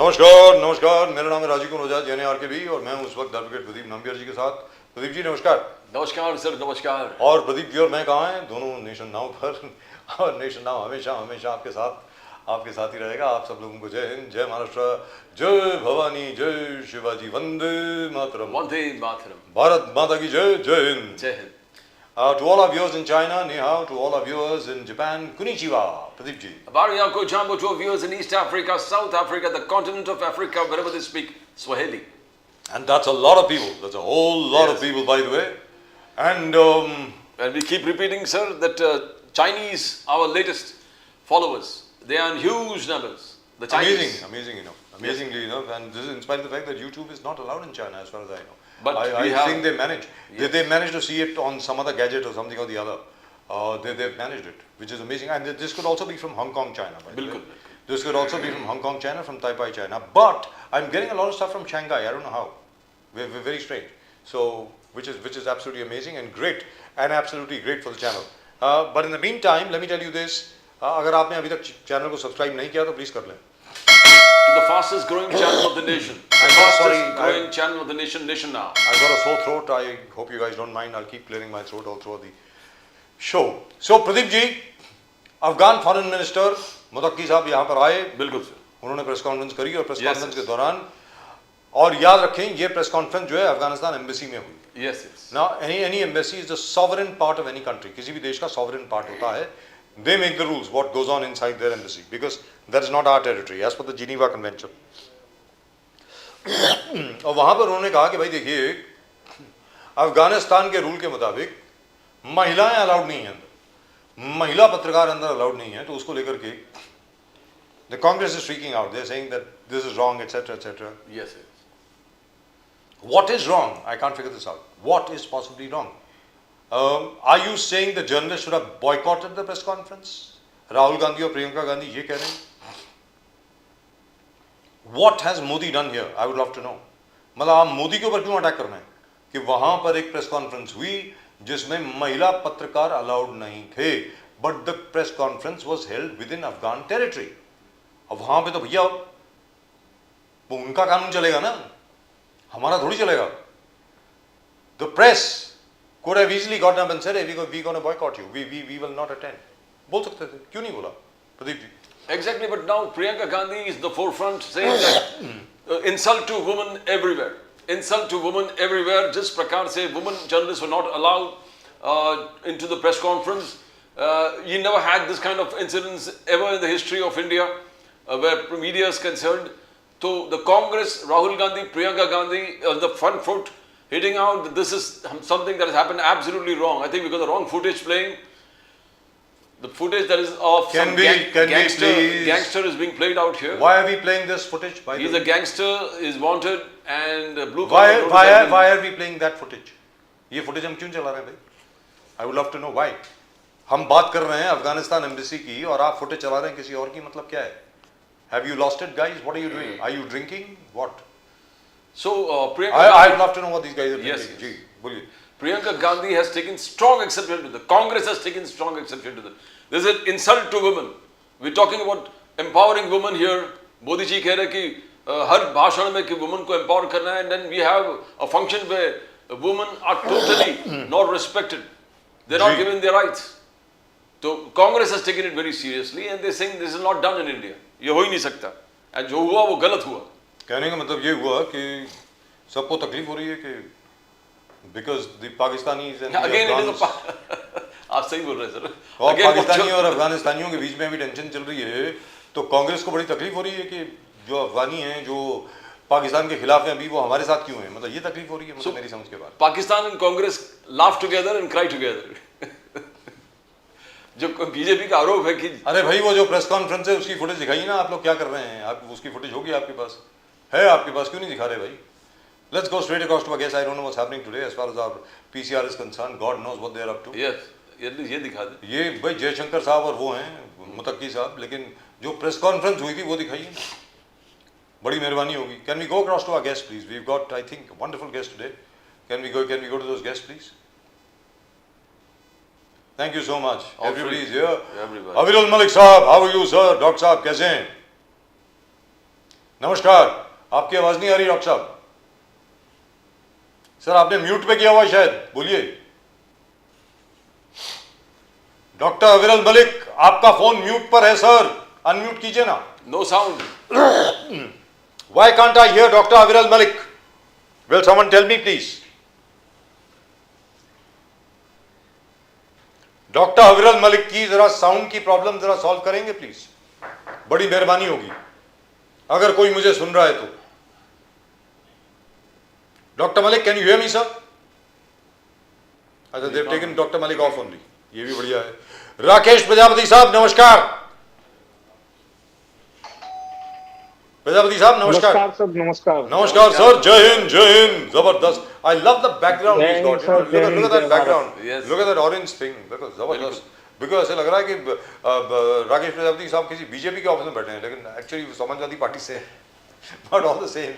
नमस्कार नमस्कार, मेरा नाम है राजीव कुमार ओझा, JNARKB, और मैं हूं उस वक्त एडवोकेट प्रदीप नंबियार जी के साथ। प्रदीप जी नमस्कार। नमस्कार सर, नमस्कार। और प्रदीप जी और मैं कहाँ हैं? दोनों नेशन नाउ पर। और नेशन नाउ हमेशा हमेशा आपके साथ ही रहेगा। आप सब लोगों को जय हिंद, जय महाराष्ट्र, जय भवानी, जय शिवाजी, वंदे मातरम। वंदे मातरम। भारत माता की जय, जय हिंद। जय Hind. To all our viewers in China, ni hao. To all our viewers in Japan, konnichiwa. Pradeep ji. Bariyako Jambo to our viewers in East Africa, South Africa, the continent of Africa, wherever they speak Swahili. And that's a lot of people. That's a whole lot of people, by the way. And we keep repeating, sir, that Chinese, our latest followers, they are in huge numbers. The Chinese. amazing, amazingly, and this is in spite of the fact that YouTube is not allowed in China, as far as I know. But I think they manage. Yes. They managed to see it on some other gadget or something or the other. They've managed it, which is amazing. And this could also be from Hong Kong, China, by the way. This could also be from Hong Kong, China, from Taipei, China. But I'm getting a lot of stuff from Shanghai. I don't know how. We're very strange. So, which is absolutely amazing and great, and absolutely great for the channel. But in the meantime, let me tell you this. अगर आपने अभी तक channel को subscribe नहीं किया तो please कर लें. To the fastest growing channel of the nation. The fastest growing channel of the nation, Nation Now. I've got a sore throat. I hope you guys don't mind. I'll keep clearing my throat all throughout the show. So, Pradeep ji, Afghan foreign minister Muttaqi साहब यहाँ पर आए. बिल्कुल sir. उन्होंने press conference करी और press conference के दौरान, और याद रखें ये प्रेस कॉन्फ्रेंस जो है अफगानिस्तान एम्बेसी में हुई. Yes. Now any embassy is the sovereign part of any country. किसी भी देश का sovereign part होता है. They make the rules what goes on inside their embassy because that is not our territory as per the Geneva Convention. और वहाँ पर उन्होंने कहा कि भाई देखिए, अफगानिस्तान के रूल के मुताबिक महिलाएं अलाउड नहीं हैं अंदर, महिला पत्रकार अंदर अलाउड नहीं है. तो उसको लेकर के the Congress is freaking out. They are saying that this is wrong, etc., etc. Yes. What is wrong? I can't figure this out. What is possibly wrong? Are you saying the journalists should have boycotted the press conference? Rahul Gandhi और Priyanka Gandhi ये कह रहे हैं. What has Modi done here? I would love to know. मतलब आप मोदी के ऊपर क्यों अटैक कर रहे हैं कि वहां पर एक प्रेस कॉन्फ्रेंस हुई जिसमें महिला पत्रकार अलाउड नहीं थे, but the press conference was held with in Afghan territory. अब वहां पे तो भैया वो उनका कानून चलेगा ना, हमारा थोड़ी चलेगा. The press could have easily gotten up and said, hey, we're going to boycott you. We will not attend. बोल सकते थे, क्यों नहीं बोला Pradeep ji? Exactly, but now Priyanka Gandhi is the forefront saying that insult to women everywhere. Insult to women everywhere. Just Prakar say women journalists were not allowed into the press conference. You never had this kind of incidents ever in the history of India where media is concerned. So the Congress, Rahul Gandhi, Priyanka Gandhi on the front foot, hitting out, this is something that has happened absolutely wrong. I think because the wrong footage playing, the footage that is of gangster is being played out here. Why are we playing this footage? He's a gangster, is wanted, and blue collar. Why are we playing that footage? ये footage हम क्यों चला रहे हैं भाई? I would love to know why. हम बात कर रहे हैं अफगानिस्तान एम्बेसी की और आप footage चला रहे हैं किसी और की, मतलब क्या है? Have you lost it, guys? What are you doing? Are you drinking? What? So Priyanka, I would love to know what these guys are drinking. Yes. बोलिए. Priyanka Gandhi has taken strong exception to that. Congress has taken strong exception to that. This is an insult to women. We're talking about empowering women here. Modi ji कह रहे कि हर भाषण में कि women को empower करना है, and then we have a function where women are totally not respected. They're not given their rights. So Congress has taken it very seriously, and they're saying this is not done in India. ये हो ही नहीं सकता. And जो हुआ वो गलत हुआ. कहने का मतलब ये हुआ कि सबको तकलीफ हो रही है कि because the Pakistanis and आप सही बोल रहे हैं सर. और पाकिस्तानी और अफगानिस्तानियों के बीच में भी टेंशन चल रही है, तो कांग्रेस को बड़ी तकलीफ हो रही है कि जो अफगानी हैं जो पाकिस्तान के खिलाफ हैं अभी वो हमारे साथ क्यों हैं, मतलब ये तकलीफ हो रही है. मतलब मेरी समझ के बाद Pakistan and Congress laugh together and cry together. जो बीजेपी का आरोप है कि अरे भाई वो जो प्रेस कॉन्फ्रेंस है उसकी फुटेज दिखाइए ना, आप लोग क्या कर रहे हैं? आप उसकी फुटेज होगी आपके पास, है आपके पास, क्यों नहीं दिखा रहे भाई? Let's go straight across to our guest. I don't know what's happening today as far as our PCR is concerned. God knows what they are up to. Yes, ये दिखा दे. ये भाई जयशंकर साहब और वो हैं मुतक्की साहब, लेकिन जो प्रेस कॉन्फ्रेंस हुई थी वो दिखाइए, बड़ी मेहरबानी होगी. Can we go across to our guest please? We've got, I think, a wonderful guest today. Can we go to those guests please? Thank you so much. Everybody is here. Everybody. Avirul Malik Saab, how are you sir? Dr. Saab, कैसे हैं? नमस्कार, आपकी आवाज नहीं आ रही doctor साहब। Sir आपने mute पे किया हुआ है शायद, बोलिए। डॉक्टर अविरल मलिक, आपका फोन म्यूट पर है सर, अनम्यूट कीजिए ना। No sound. Why can't I hear Dr. Aviral Malik? Will someone tell me please? Doctor Aviral Malik की जरा साउंड की प्रॉब्लम जरा सॉल्व करेंगे प्लीज, बड़ी मेहरबानी होगी अगर कोई मुझे सुन रहा है तो। Doctor Malik, can you hear me sir? अच्छा, they've taken doctor Malik off only, ये भी बढ़िया है। राकेश प्रजापति साहब नमस्कार। प्रजापति साहब नमस्कार। नमस्कार सर, नमस्कार। नमस्कार सर, जय हिंद जय हिंद, जबरदस्त। I love the background he's got. You know, look at that background. Yes. Look at that orange thing. Because जबरदस्त। Because ऐसे लग रहा है कि राकेश प्रजापति साहब किसी बीजेपी के ऑफिस में बैठे हैं, लेकिन एक्चुअली समाजवादी पार्टी से but all the same.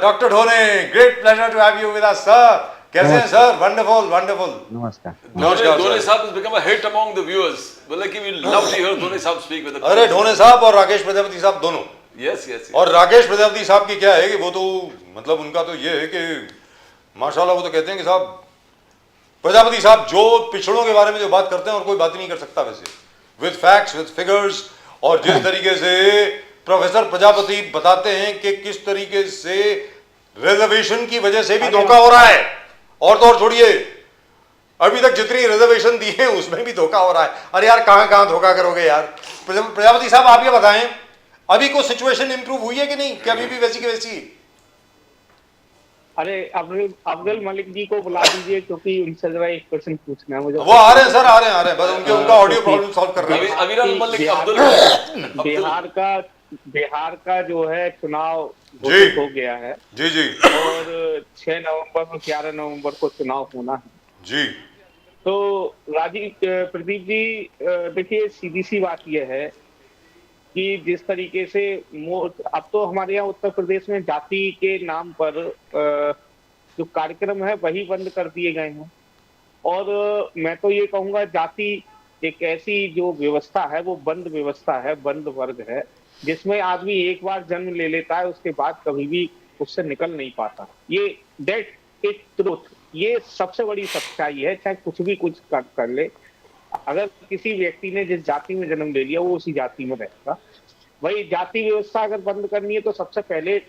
Doctor Dhone, great pleasure to have you with us sir. कैसे हैं सर? Wonderful wonderful. नमस्कार। नमस्कार Dhoni sir. Sahib has become a hit among the viewers. Well, like we love to hear Dhoni Sahib speak with the. अरे ढोने साहब और राकेश प्रजापति साहब दोनों। Yes, yes, yes. और राकेश प्रजापति साहब की क्या है कि वो तो मतलब उनका तो ये है कि माशाल्लाह वो तो कहते हैं कि साहब प्रजापति साहब जो पिछड़ों के बारे में जो बात करते हैं और कोई बात नहीं कर सकता वैसे, विद फैक्ट्स विद फिगर्स। और जिस तरीके से प्रोफेसर प्रजापति बताते हैं कि किस तरीके से रिजर्वेशन की वजह से भी धोखा हो रहा है, और तो और छोड़िए अभी तक जितनी रिजर्वेशन दी है उसमें भी धोखा हो रहा है। अरे यार कहां कहां धोखा करोगे यार। प्रजापति साहब आप ये बताएं, अभी को सिचुएशन इंप्रूव हुई है कि नहीं, कि अभी भी वैसी की वैसी? अरे अब्दुल मलिक जी को बुला दीजिए, क्योंकि उनसे जरा एक क्वेश्चन पूछना है मुझे। वो आ रहे हैं सर, आ रहे हैं बस उनका ऑडियो प्रॉब्लम सॉल्व कर रहे हैं। Aviral Malik, Abdul. बिहार का जो है चुनाव घोषित हो गया है जी जी और 6 नवंबर और 11 नवंबर को चुनाव होना है जी। तो प्रदीप जी, देखिए सीधी सी बात यह है कि जिस तरीके से अब तो हमारे यहाँ उत्तर प्रदेश में जाति के नाम पर जो कार्यक्रम है वही बंद कर दिए गए हैं। और मैं तो ये कहूंगा जाति एक ऐसी जो व्यवस्था है वो बंद व्यवस्था है, बंद वर्ग है, जिसमें आदमी एक बार जन्म ले लेता है उसके बाद कभी भी उससे निकल नहीं पाता। ये डेट इट ट्रूथ, ये सबसे बड़ी सच्चाई है, चाहे कुछ कर ले। अगर किसी व्यक्ति ने जिस जाति में जन्म ले लिया वो उसी जाति में रहेगा। वही जाति व्यवस्था अगर बंद करनी है तो सबसे पहले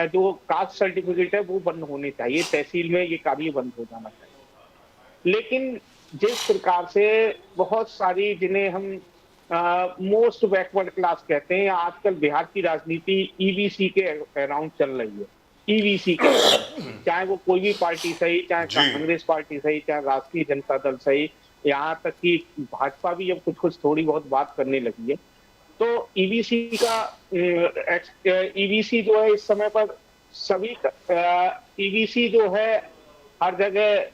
जो कास्ट सर्टिफिकेट है वो बंद होने चाहिए, तहसील में ये कार्य बंद हो जाना चाहिए। लेकिन जिस प्रकार से बहुत सारी जिन्हें हम मोस्ट बैकवर्ड क्लास कहते हैं, आजकल बिहार की राजनीति ईबीसी के अराउंड चल रही है। ईबीसी के चाहे वो कोई भी पार्टी सही, चाहे कांग्रेस पार्टी सही, चाहे राष्ट्रीय जनता दल सही, यहाँ तक कि भाजपा भी अब कुछ थोड़ी बहुत बात करने लगी है। तो ईबीसी जो है इस समय पर सभी ईबीसी जो है हर जगह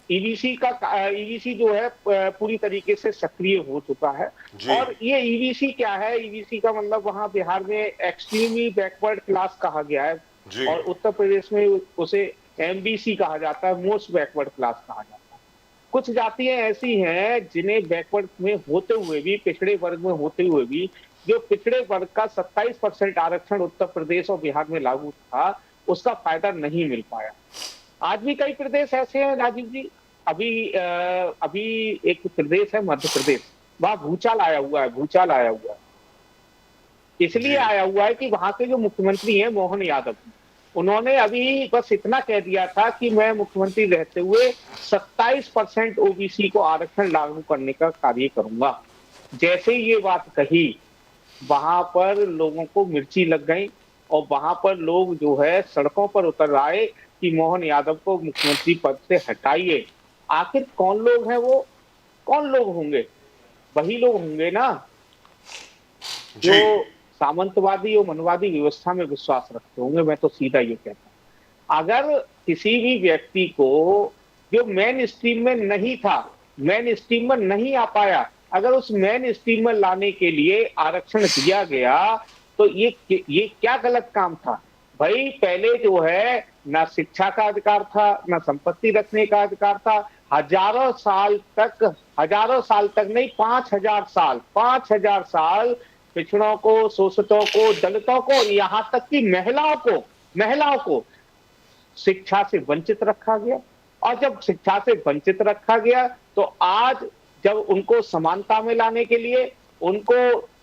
ईबीसी जो है पूरी तरीके से सक्रिय हो चुका है। और ये ईबीसी क्या है? ईबीसी का मतलब वहां बिहार में एक्सट्रीमली बैकवर्ड क्लास कहा गया है और उत्तर प्रदेश में उसे एमबीसी कहा जाता है, मोस्ट बैकवर्ड क्लास कहा जाता है। कुछ जातियां ऐसी हैं जिन्हें बैकवर्ड में होते हुए भी, पिछड़े वर्ग में होते हुए भी, जो पिछड़े वर्ग का 27% आरक्षण उत्तर प्रदेश और बिहार में लागू था, उसका फायदा नहीं मिल पाया। आज भी कई प्रदेश ऐसे हैं राजीव जी। अभी एक प्रदेश है मध्य प्रदेश, वहां भूचाल आया हुआ है। इसलिए आया हुआ है कि वहां के जो मुख्यमंत्री हैं मोहन यादव, उन्होंने अभी बस इतना कह दिया था कि मैं मुख्यमंत्री रहते हुए 27% ओबीसी को आरक्षण लागू करने का कार्य करूंगा। जैसे ये बात कही, वहां पर लोगों को मिर्ची लग गई और वहां पर लोग जो है सड़कों पर उतर आए कि मोहन यादव को मुख्यमंत्री पद से हटाइए। आखिर कौन लोग हैं वो? कौन लोग होंगे? वही लोग होंगे ना जो सामंतवादी और मनवादी व्यवस्था में विश्वास रखते होंगे। मैं तो सीधा ये कहता हूं, अगर किसी भी व्यक्ति को जो मेन स्ट्रीम में नहीं था, मेन स्ट्रीम में नहीं आ पाया, अगर उस मेन स्ट्रीम में लाने के लिए आरक्षण दिया गया तो ये क्या गलत काम था? भाई पहले जो है ना शिक्षा का अधिकार था, ना संपत्ति रखने का अधिकार था। हजारों साल तक नहीं, 5000 साल पिछड़ों को, शोषितों को, दलितों को, यहाँ तक कि महिलाओं को शिक्षा से वंचित रखा गया। और जब शिक्षा से वंचित रखा गया तो आज जब उनको समानता में लाने के लिए, उनको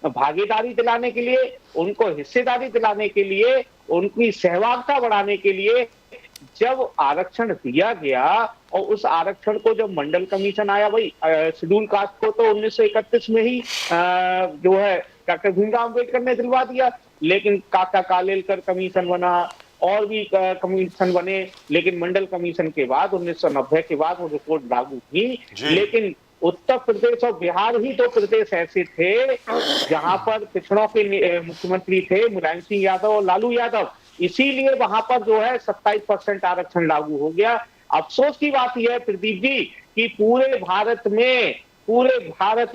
भागीदारी दिलाने के लिए, उनको हिस्सेदारी दिलाने के लिए, उनकी सहभागिता बढ़ाने के लिए जब आरक्षण दिया गया, और उस आरक्षण को जब मंडल कमीशन आया, भाई शेड्यूल कास्ट को तो 1931 में ही जो है डॉक्टर भीमराव अम्बेडकर ने दिलवा दिया, लेकिन काका कालेलकर कमीशन बना और भी कमीशन बने, लेकिन मंडल कमीशन के बाद 1990 के बाद वो रिपोर्ट लागू हुई। लेकिन उत्तर प्रदेश और बिहार ही दो प्रदेश ऐसे थे जहां पर पिछड़ों के मुख्यमंत्री थे मुलायम सिंह यादव और लालू यादव, इसीलिए वहां पर जो है 27% आरक्षण लागू हो गया। अफसोस की बात यह है प्रदीप जी कि पूरे भारत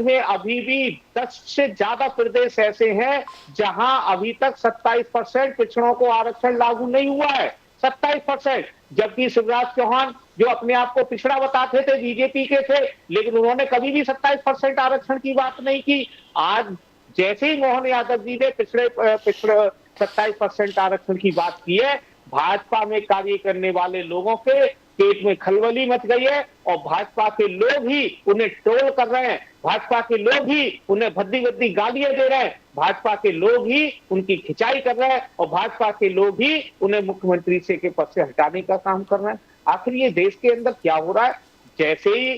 में अभी भी 10 से ज्यादा प्रदेश ऐसे हैं जहां अभी तक 27% पिछड़ों को आरक्षण लागू नहीं हुआ है। 27%। जबकि शिवराज चौहान जो अपने आप को पिछड़ा बताते थे, बीजेपी के थे, लेकिन उन्होंने कभी भी 27% आरक्षण की बात नहीं की। आज जैसे ही मोहन यादव जी ने पिछड़े 27% आरक्षण की बात की है, भाजपा में कार्य करने वाले लोगों के पेट में खलबली मच गई है और भाजपा के लोग ही उन्हें ट्रोल कर रहे हैं, भाजपा के लोग ही उन्हें भद्दी भद्दी गालियां दे रहे हैं, भाजपा के लोग ही उनकी खिंचाई कर रहे हैं और भाजपा के लोग ही उन्हें मुख्यमंत्री से के पद से हटाने का काम कर रहे हैं। आखिर ये देश के अंदर क्या हो रहा है? जैसे ही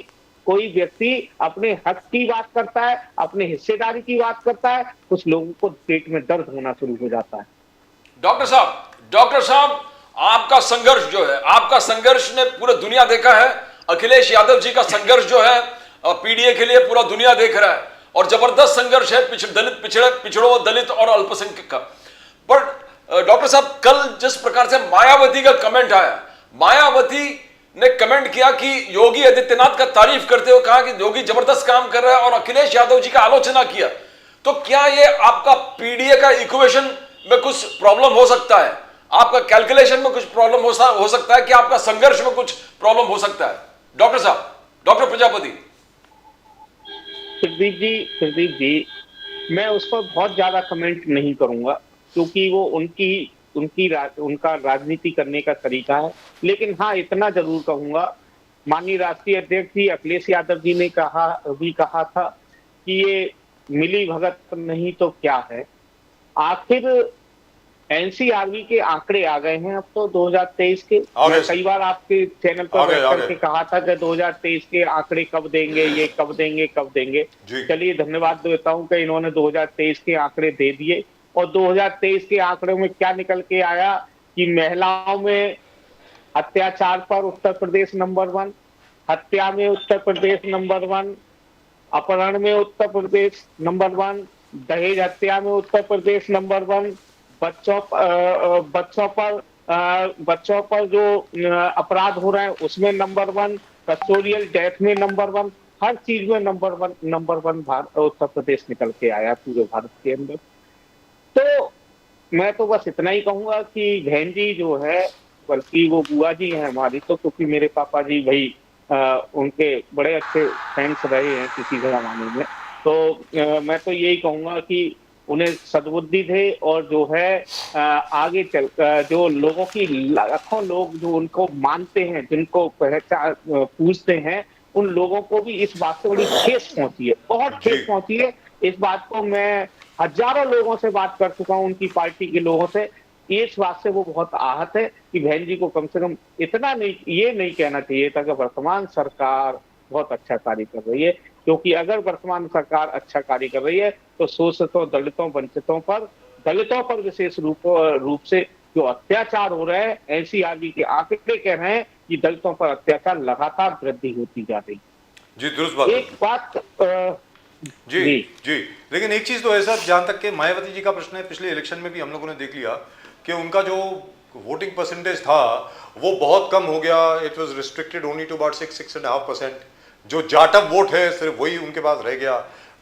कोई व्यक्ति अपने हक की बात करता है, अपने हिस्सेदारी की बात करता है, कुछ लोगों को पेट में दर्द होना शुरू हो जाता है। डॉक्टर साहब, आपका संघर्ष जो है, आपका संघर्ष ने पूरा दुनिया देखा है। अखिलेश यादव जी का संघर्ष जो है पीडीए के लिए पूरा दुनिया देख रहा है और जबरदस्त संघर्ष है पिछड़ों, दलित और अल्पसंख्यक का। पर डॉक्टर साहब, कल जिस प्रकार से मायावती का कमेंट आया, मायावती ने कमेंट किया कि योगी आदित्यनाथ का तारीफ करते हुए कहा कि योगी जबरदस्त काम कर रहा है और अखिलेश यादव जी का आलोचना किया। तो क्या ये आपका पीडीए का इक्वेशन में कुछ प्रॉब्लम हो सकता है? आपका कैलकुलेशन में कुछ प्रॉब्लम हो सकता है कि आपका संघर्ष में कुछ प्रॉब्लम हो सकता है? डॉक्टर साहब, डॉक्टर प्रजापति। प्रदीप जी, मैं उस पर बहुत ज्यादा कमेंट नहीं करूंगा क्योंकि वो उनका राजनीति करने का तरीका है। लेकिन हाँ, इतना जरूर कहूंगा, माननीय राष्ट्रीय अध्यक्ष जी अखिलेश यादव जी ने कहा था कि ये मिली भगत नहीं तो क्या है। आखिर एनसीआरबी के आंकड़े आ गए हैं अब तो 2023 के। मैं कई बार आपके चैनल पर बैठ करके कहा था कि 2023 के आंकड़े कब देंगे, ये कब देंगे। चलिए धन्यवाद देता हूं कि इन्होंने 2023 के आंकड़े दे दिए और 2023 के आंकड़ों में क्या निकल के आया कि महिलाओं में अत्याचार पर उत्तर प्रदेश नंबर 1, हत्या में उत्तर प्रदेश नंबर 1, अपहरण में उत्तर प्रदेश नंबर 1, दहेज हत्या में उत्तर प्रदेश नंबर 1, बच्चों पर जो अपराध हो रहे हैं उसमें नंबर 1, कस्टोडियल डेथ में नंबर 1, हर चीज में नंबर वन उत्तर प्रदेश निकल के आया पूरे भारत के अंदर। तो मैं तो बस इतना ही कहूंगा कि बहन जी जो है, बल्कि वो बुआ जी हैं हमारी, तो क्योंकि मेरे पापा जी भाई उनके बड़े अच्छे फ्रेंड्स रहे हैं किसी जमाने में, तो मैं तो यही कहूंगा कि उन्हें सद्बुद्धि थे और जो है आगे चल जो लोगों की लाखों लोग जो उनको मानते हैं, जिनको पहचान पूछते हैं, उन लोगों को भी इस बात से बड़ी ठेस पहुंची है, बहुत ठेस पहुंची है। इस बात को मैं हजारों लोगों से बात कर चुका हूं, उनकी पार्टी के लोगों से। इस बात से वो बहुत आहत है कि बहन जी को कम से कम इतना ये नहीं कहना चाहिए था कि वर्तमान सरकार बहुत अच्छा कार्य कर रही है, क्योंकि अगर वर्तमान सरकार अच्छा कार्य कर रही है तो शोषितों, दलितों, वंचितों पर विशेष रूप से जो अत्याचार हो रहे हैं, एनसीआरबी के आंकड़े कह रहे हैं कि दलितों पर अत्याचार लगातार वृद्धि होती जा रही। जी दुरुस्त बात। एक बात जी, लेकिन एक चीज तो है सर, जहां तक के मायावती जी का प्रश्न है, पिछले इलेक्शन में भी हम लोगों ने देख लिया कि उनका जो वोटिंग परसेंटेज था वो बहुत कम हो गया। It was restricted only to about 6.5%। जो जाटव वोट है सिर्फ वही उनके पास रह गया,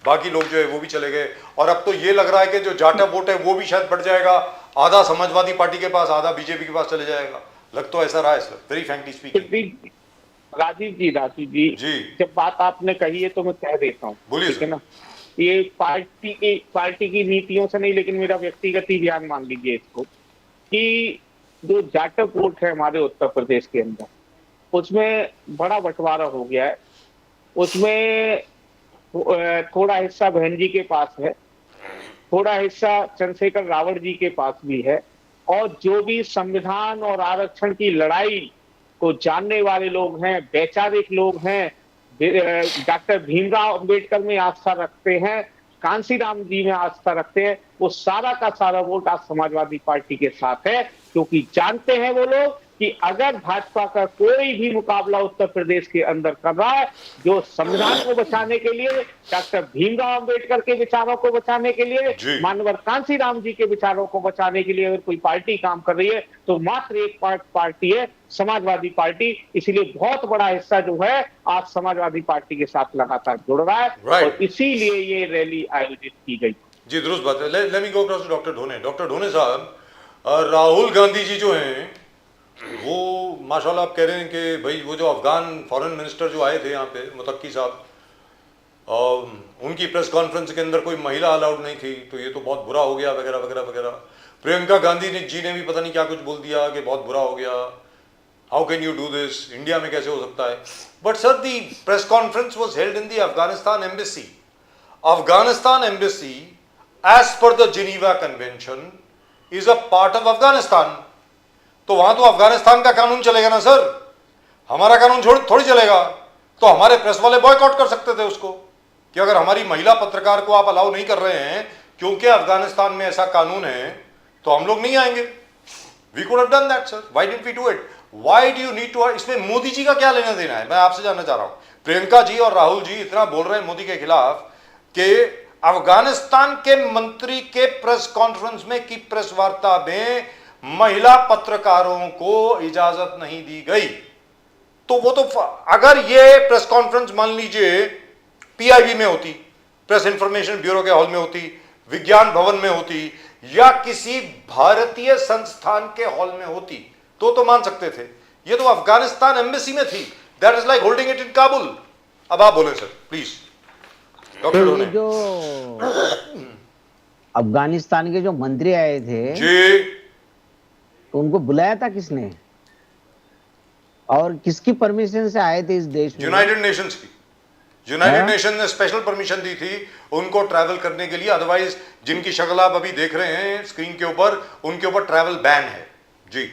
बाकी लोग जो है वो भी चले गए। और अब तो ये लग रहा है कि जो जाटव वोट है वो भी शायद बढ़ जाएगा, आधा समाजवादी पार्टी के पास, आधा बीजेपी के पास चले जाएगा। लग तो ऐसा रहा है sir, very frankly speaking. Rajiv ji जब बात आपने कही है तो मैं कह देता हूँ, बोलिए ठीक है ना। ये पार्टी की नीतियों से नहीं, लेकिन मेरा व्यक्तिगत ही बयान मान लीजिए इसको, कि जो जाटव वोट है हमारे उत्तर प्रदेश के अंदर, उसमें बड़ा बंटवारा हो गया है। उसमें थोड़ा हिस्सा बहन जी के पास है, थोड़ा हिस्सा चंद्रशेखर रावत जी के पास भी है, और जो भी संविधान और आरक्षण की लड़ाई को जानने वाले लोग हैं, वैचारिक लोग हैं, डॉक्टर भीमराव अंबेडकर में आस्था रखते हैं, कांसीराम जी में आस्था रखते हैं, वो सारा का सारा वोट आज समाजवादी पार्टी के साथ है, क्योंकि जानते हैं वो लोग कि अगर भाजपा का कोई भी मुकाबला उत्तर प्रदेश के अंदर कर रहा है, जो संविधान को बचाने के लिए, डॉक्टर भीमराव अंबेडकर के विचारों को बचाने के लिए, मानवर कांसीराम जी के विचारों को बचाने के लिए अगर कोई पार्टी काम कर रही है, तो मात्र एक पार्टी है, समाजवादी पार्टी। इसलिए बहुत बड़ा हिस्सा जो है आज समाजवादी पार्टी के साथ लगातार जुड़ रहा है, और इसीलिए ये रैली आयोजित की गई। जी दुरुस्त बात है। Let me go across to doctor Dhone. Doctor Dhone साहब, राहुल गांधी जी जो हैं वो माशाल्लाह आप कह रहे हैं कि भाई वो जो अफगान फॉरेन मिनिस्टर जो आए थे यहाँ पे, मुतक्की साहब, उनकी प्रेस कॉन्फ्रेंस के अंदर कोई महिला अलाउड नहीं थी, तो ये तो बहुत बुरा हो गया वगैरह वगैरह वगैरह। प्रियंका गांधी जी ने भी पता नहीं क्या कुछ बोल दिया कि बहुत बुरा हो गया, how can you do this, India में कैसे हो सकता है। But sir, the press conference was held in the Afghanistan embassy. Afghanistan embassy as per the Geneva convention is a part of Afghanistan. तो वहां तो अफगानिस्तान का कानून चलेगा ना सर, हमारा कानून थोड़ी चलेगा। तो हमारे प्रेस वाले बॉयकॉट कर सकते थे उसको, कि अगर हमारी महिला पत्रकार को आप अलाउ नहीं कर रहे हैं क्योंकि अफगानिस्तान में ऐसा कानून है, तो हम लोग नहीं आएंगे। We could have done that sir, why did we do it, why do you need to. इसमें मोदी जी का क्या लेना देना है, मैं आपसे जानना चाह रहा हूं। प्रियंका जी और राहुल जी इतना बोल रहे हैं मोदी के खिलाफ कि अफगानिस्तान के मंत्री के प्रेस कॉन्फ्रेंस में की प्रेस वार्ता में महिला पत्रकारों को इजाजत नहीं दी गई। तो वो तो अगर ये प्रेस कॉन्फ्रेंस मान लीजिए पीआईबी में होती, प्रेस इंफॉर्मेशन ब्यूरो के हॉल में होती, विज्ञान भवन में होती, या किसी भारतीय संस्थान के हॉल में होती, तो मान सकते थे। ये तो अफगानिस्तान एम्बेसी में थी, that is like holding it in Kabul. अब आप बोले सर प्लीज। डॉक्टर तो जो अफगानिस्तान के जो मंत्री आए थे जी, तो उनको बुलाया था किसने, और किसकी परमिशन से आए थे इस देश में? यूनाइटेड नेशंस की। यूनाइटेड नेशन ने स्पेशल परमिशन दी थी उनको ट्रैवल करने के लिए, अदरवाइज जिनकी शक्ल आप अभी देख रहे हैं स्क्रीन के ऊपर, उनके ऊपर ट्रैवल बैन है। जी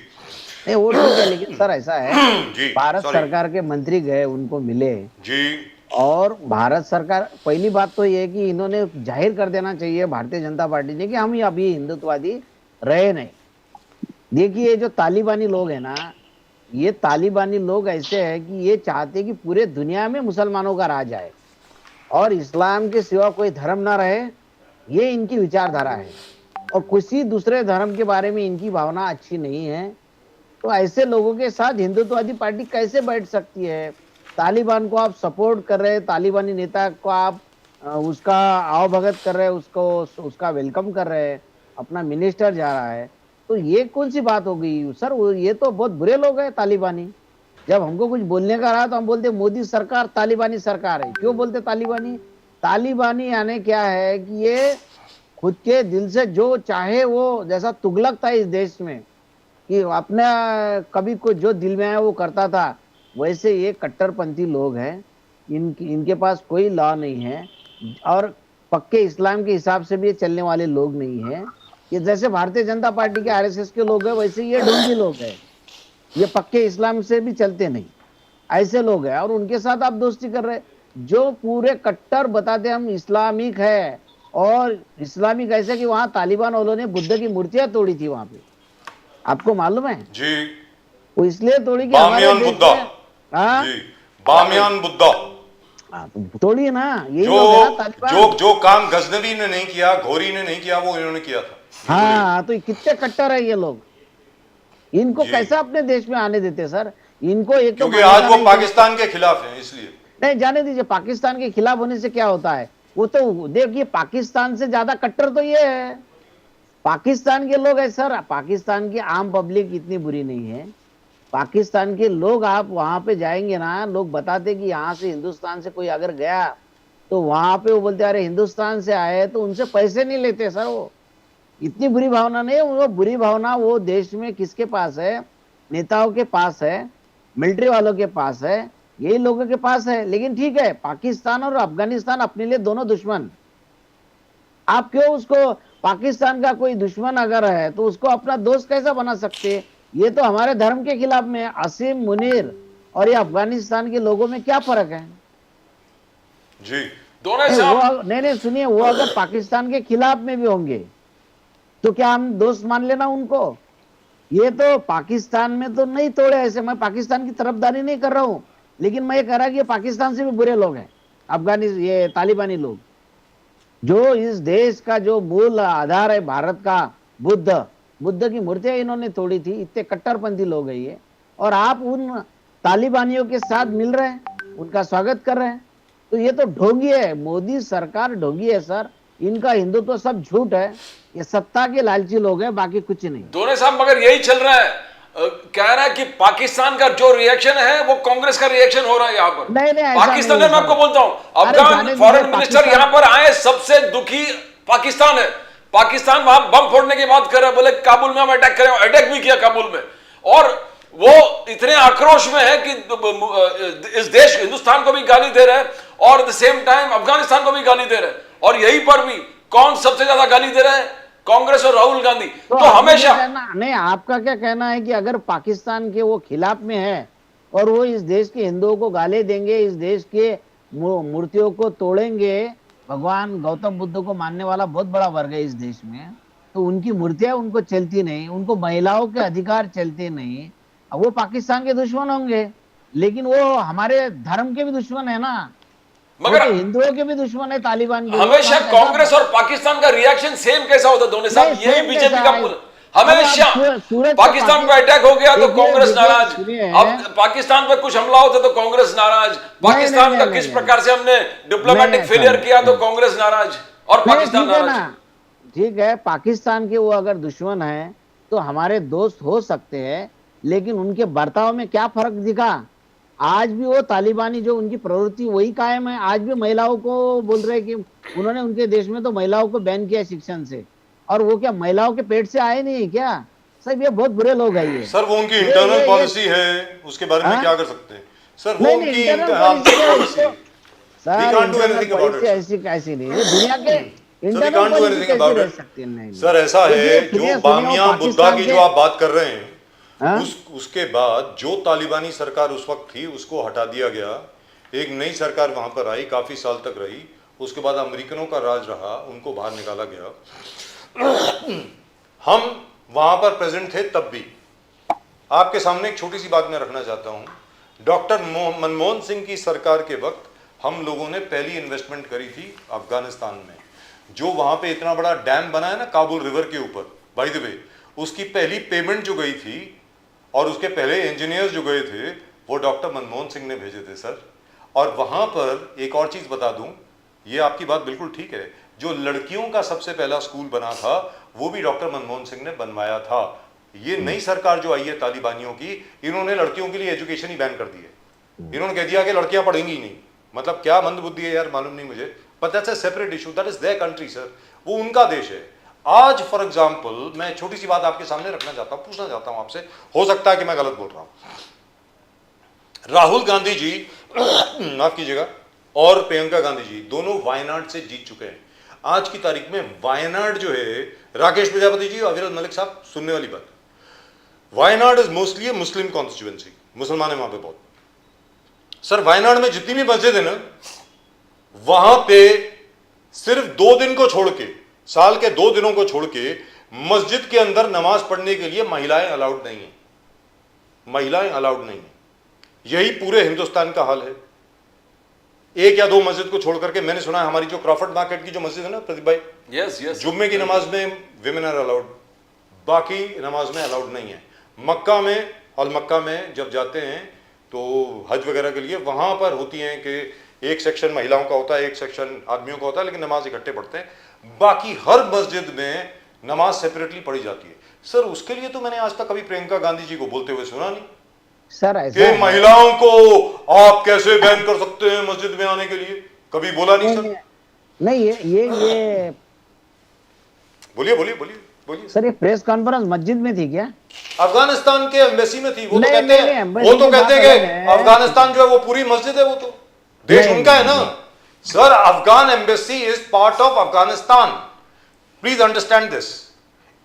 नहीं, वो ठीक है, लेकिन सर ऐसा है जी, भारत सरकार के मंत्री गए, उनको मिले जी, और भारत सरकार, पहली बात तो ये है कि इन्होंने जाहिर कर देना चाहिए भारतीय जनता पार्टी ने कि हम अभी हिंदुत्ववादी रहे नहीं। देखिए ये जो तालिबानी लोग हैं ना, ये तालिबानी लोग ऐसे हैं कि ये चाहते कि पूरे दुनिया में मुसलमानों का राज आए और इस्लाम के सिवा कोई धर्म ना रहे, ये इनकी विचारधारा है, और किसी दूसरे धर्म के बारे में इनकी भावना अच्छी नहीं है। तो ऐसे लोगों के साथ हिंदुत्ववादी पार्टी कैसे बैठ सकती है? तालिबान को आप सपोर्ट कर रहे हैं, तालिबानी नेता को आप उसका आवभगत कर रहे हैं, उसका वेलकम कर रहे हैं, अपना मिनिस्टर जा रहा है, तो ये कौन सी बात हो गई सर? ये तो बहुत बुरे लोग हैं तालिबानी। जब हमको कुछ बोलने का रहा तो हम बोलते मोदी सरकार तालिबानी सरकार है। क्यों बोलते तालिबानी? तालिबानी यानी क्या है कि ये खुद के दिल से जो चाहे वो, जैसा तुगलक था इस देश में कि अपना कभी को जो दिल में आया वो करता था, वैसे ये कट्टरपंथी लोग हैं। इनके पास कोई लॉ नहीं है और पक्के इस्लाम के हिसाब से भी ये चलने वाले लोग नहीं है। ये जैसे भारतीय जनता पार्टी के आरएसएस के लोग हैं, वैसे ये ढोंगी लोग हैं, ये पक्के इस्लाम से भी चलते नहीं, ऐसे लोग हैं, और उनके साथ आप दोस्ती कर रहे हैं। जो पूरे कट्टर बताते हम इस्लामिक है, और इस्लामिक ऐसे कि वहां तालिबान वालों ने बुद्ध की मूर्तियां तोड़ी थी वहां पे, आपको मालूम है जी, वो इसलिए तोड़ी कि बामियान बुद्धा, जी, बामियान बुद्धा तो तोड़ी है ना, यही जो काम गजनवी ने नहीं किया, घोरी ने नहीं किया, वो इन्होंने किया था। हाँ, तो कितने कट्टर है ये लोग, इनको कैसे अपने देश में आने देते सर? इनको एक तो क्योंकि आज वो पाकिस्तान के खिलाफ हैं, इसलिए नहीं जाने दीजिए। पाकिस्तान के खिलाफ होने से क्या होता है? वो तो देखिए पाकिस्तान से ज्यादा कट्टर तो ये है, पाकिस्तान के लोग है सर। पाकिस्तान की आम पब्लिक इतनी बुरी नहीं है। पाकिस्तान के लोग, आप वहां पे जाएंगे ना, लोग बताते कि यहाँ से हिंदुस्तान से कोई अगर गया तो वहां पे वो बोलते अरे हिंदुस्तान से आए तो उनसे पैसे नहीं लेते सर। वो इतनी बुरी भावना नहीं है। वो बुरी भावना वो देश में किसके पास है? नेताओं के पास है, मिलिट्री वालों के पास है, यही लोगों के पास है। लेकिन ठीक है, पाकिस्तान और अफगानिस्तान अपने लिए दोनों दुश्मन। आप क्यों उसको, पाकिस्तान का कोई दुश्मन अगर है तो उसको अपना दोस्त कैसा बना सकते? ये तो हमारे धर्म के खिलाफ में है। असीम मुनीर और ये अफगानिस्तान के लोगों में क्या फर्क है? जी दोनों नहीं, साहब नहीं सुनिए, वो अगर पाकिस्तान के खिलाफ में भी होंगे तो क्या हम दोस्त मान लेना उनको? ये तो पाकिस्तान में तो नहीं तोड़े ऐसे। मैं पाकिस्तान की तरफदारी नहीं कर रहा हूं, लेकिन मैं ये कह रहा कि ये पाकिस्तान से भी बुरे लोग हैं ये तालिबानी लोग। जो इस देश का जो मूल आधार है भारत का, बुद्ध की मूर्तियां इन्होंने तोड़ी थी। इतने कट्टरपंथी लोग हैं ये, और आप उन तालिबानियों के साथ मिल रहे हैं, उनका स्वागत कर रहे हैं। तो ये तो ढोंगी है, मोदी सरकार ढोंगी है सर। इनका हिंदुत्व सब झूठ है, ये सत्ता के लालची लोग हैं, बाकी कुछ नहीं। दोनों साहब मगर यही चल रहा है। कह रहा है कि पाकिस्तान का जो रिएक्शन है वो कांग्रेस का रिएक्शन हो रहा है यहाँ पर। नहीं, ऐसा पाकिस्तान नहीं में मैं है आपको सर। बोलता हूँ, अफगान फॉरेन मिनिस्टर यहाँ पर आए, सबसे दुखी पाकिस्तान है। पाकिस्तान वहां बम फोड़ने की बात कर रहा है, बोले काबुल में हम अटैक करें, अटैक भी किया काबुल में। और वो इतने आक्रोश में है कि इस देश हिंदुस्तान को भी गाली दे रहे हैं और द सेम टाइम अफगानिस्तान को भी गाली दे रहे हैं। और यहीं पर भी कौन सबसे ज्यादा गाली दे रहे हैं? कांग्रेस और राहुल गांधी। तो हमेशा नहीं, आपका क्या कहना है कि अगर पाकिस्तान के वो खिलाफ में है और वो इस देश के हिंदुओं को गाली देंगे, इस देश के मूर्तियों को तोड़ेंगे, भगवान गौतम बुद्ध को मानने वाला बहुत बड़ा वर्ग है इस देश में, तो उनकी मूर्तियां उनको चलती नहीं, उनको महिलाओं के अधिकार चलते नहीं, वो पाकिस्तान के दुश्मन होंगे। लेकिन वो हमारे धर्म के भी दुश्मन है ना, मगर तो हिंदुओं के भी दुश्मन है तालिबान के। हमेशा कांग्रेस और पाकिस्तान का रिएक्शन सेम कैसा होता है? दोनों साहब यही बीजेपी का हमेशा पाकिस्तान पे अटैक हो गया तो कांग्रेस नाराज, अब पाकिस्तान पे कुछ हमला होता तो कांग्रेस नाराज, पाकिस्तान का किस प्रकार से हमने डिप्लोमेटिक फेलियर किया तो कांग्रेस नाराज और पाकिस्तान नाराज। ठीक है, पाकिस्तान के वो अगर दुश्मन है तो हमारे दोस्त हो सकते हैं, लेकिन उनके बर्ताव में क्या फर्क दिखा? आज भी वो तालिबानी जो उनकी प्रवृत्ति वही कायम है। आज भी महिलाओं को बोल रहे कि उन्होंने उनके देश में तो महिलाओं को बैन किया शिक्षण से, और वो क्या महिलाओं के पेट से आए नहीं क्या? सर ये बहुत बुरे लोग हैं ये। सर वो उनकी इंटरनल पॉलिसी है, उसके बारे में क्या कर सकते हैं सर? वो उनकी ऐसी कैसी नहीं है दुनिया के इंटरनल पॉलिसी कैसी रह सकती है? नहीं सर ऐसा है, जो बामिया बुद्धा की जो आप बात कर रहे हैं, हाँ? उसके बाद जो तालिबानी सरकार उस वक्त थी उसको हटा दिया गया, एक नई सरकार वहां पर आई, काफी साल तक रही, उसके बाद अमेरिकनों का राज रहा, उनको बाहर निकाला गया। हम वहां पर प्रेजेंट थे तब भी। आपके सामने एक छोटी सी बात मैं रखना चाहता हूं। डॉक्टर मनमोहन सिंह की सरकार के वक्त हम लोगों ने पहली इन्वेस्टमेंट करी थी अफगानिस्तान में। जो वहां पे इतना बड़ा डैम बना है ना काबुल रिवर के ऊपर, बाय द वे, उसकी पहली पेमेंट जो गई थी और उसके पहले इंजीनियर्स जो गए थे वो डॉक्टर मनमोहन सिंह ने भेजे थे सर। और वहां पर एक और चीज बता दूं, ये आपकी बात बिल्कुल ठीक है, जो लड़कियों का सबसे पहला स्कूल बना था वो भी डॉक्टर मनमोहन सिंह ने बनवाया था। ये नई सरकार जो आई है तालिबानियों की, इन्होंने लड़कियों के लिए एजुकेशन ही बैन कर दी है। इन्होंने कह दिया कि लड़कियां पढ़ेंगी ही नहीं। मतलब क्या मंदबुद्धि है यार, मालूम नहीं मुझे, but that's a separate issue, that is their country sir, वो उनका देश है। आज फॉर एग्जाम्पल मैं छोटी सी बात आपके सामने रखना चाहता हूं, पूछना चाहता हूं आपसे, हो सकता है कि मैं गलत बोल रहा हूं। राहुल गांधी जी माफ कीजिएगा, और प्रियंका गांधी जी दोनों वायनाड से जीत चुके हैं। आज की तारीख में वायनाड जो है, राकेश प्रजापति जी और अविरल मलिक साहब, सुनने वाली बात, Wayanad is mostly A Muslim constituency, मुसलमान है वहां पे बहुत। सर वायनाड में जितनी भी मस्जिद है ना, वहां पे सिर्फ 2 दिन को छोड़ के, साल के 2 दिनों को छोड़ के, मस्जिद के अंदर नमाज पढ़ने के लिए महिलाएं अलाउड नहीं है। महिलाएं अलाउड नहीं है। यही पूरे हिंदुस्तान का हाल है। 1 या 2 मस्जिद को छोड़ करके, मैंने सुना है हमारी जो क्रॉफर्ड मार्केट की जो मस्जिद है ना प्रदीप भाई, जुम्मे की नमाज में विमेन आर अलाउड, बाकी नमाज में अलाउड नहीं है। मक्का में, और मक्का में जब जाते हैं तो हज वगैरह के लिए, वहां पर होती हैं कि एक सेक्शन महिलाओं का होता है, एक सेक्शन आदमियों का होता है, लेकिन नमाज इकट्ठे पढ़ते हैं। बाकी हर मस्जिद में नमाज सेपरेटली पढ़ी जाती है। सर उसके लिए तो मैंने आज तक कभी प्रियंका गांधी जी को बोलते हुए सुना नहीं सर। कि महिलाओं को आप कैसे बैन कर सकते हैं मस्जिद में आने के लिए। कभी बोला नहीं सर। नहीं, ये बोलिए बोलिए बोलिए बोलिए सर, ये प्रेस कॉन्फ्रेंस मस्जिद में थी क्या? अफगानिस्तान के एम्बेसी में थी। वो तो नहीं, कहते नहीं, हैं, embassy वो तो की कहते बात हैं अलग कि है। अफगानिस्तान जो है वो पूरी मस्जिद है, वो तो देश नहीं, उनका है ना sir. Afghan embassy is part of Afghanistan, please understand this.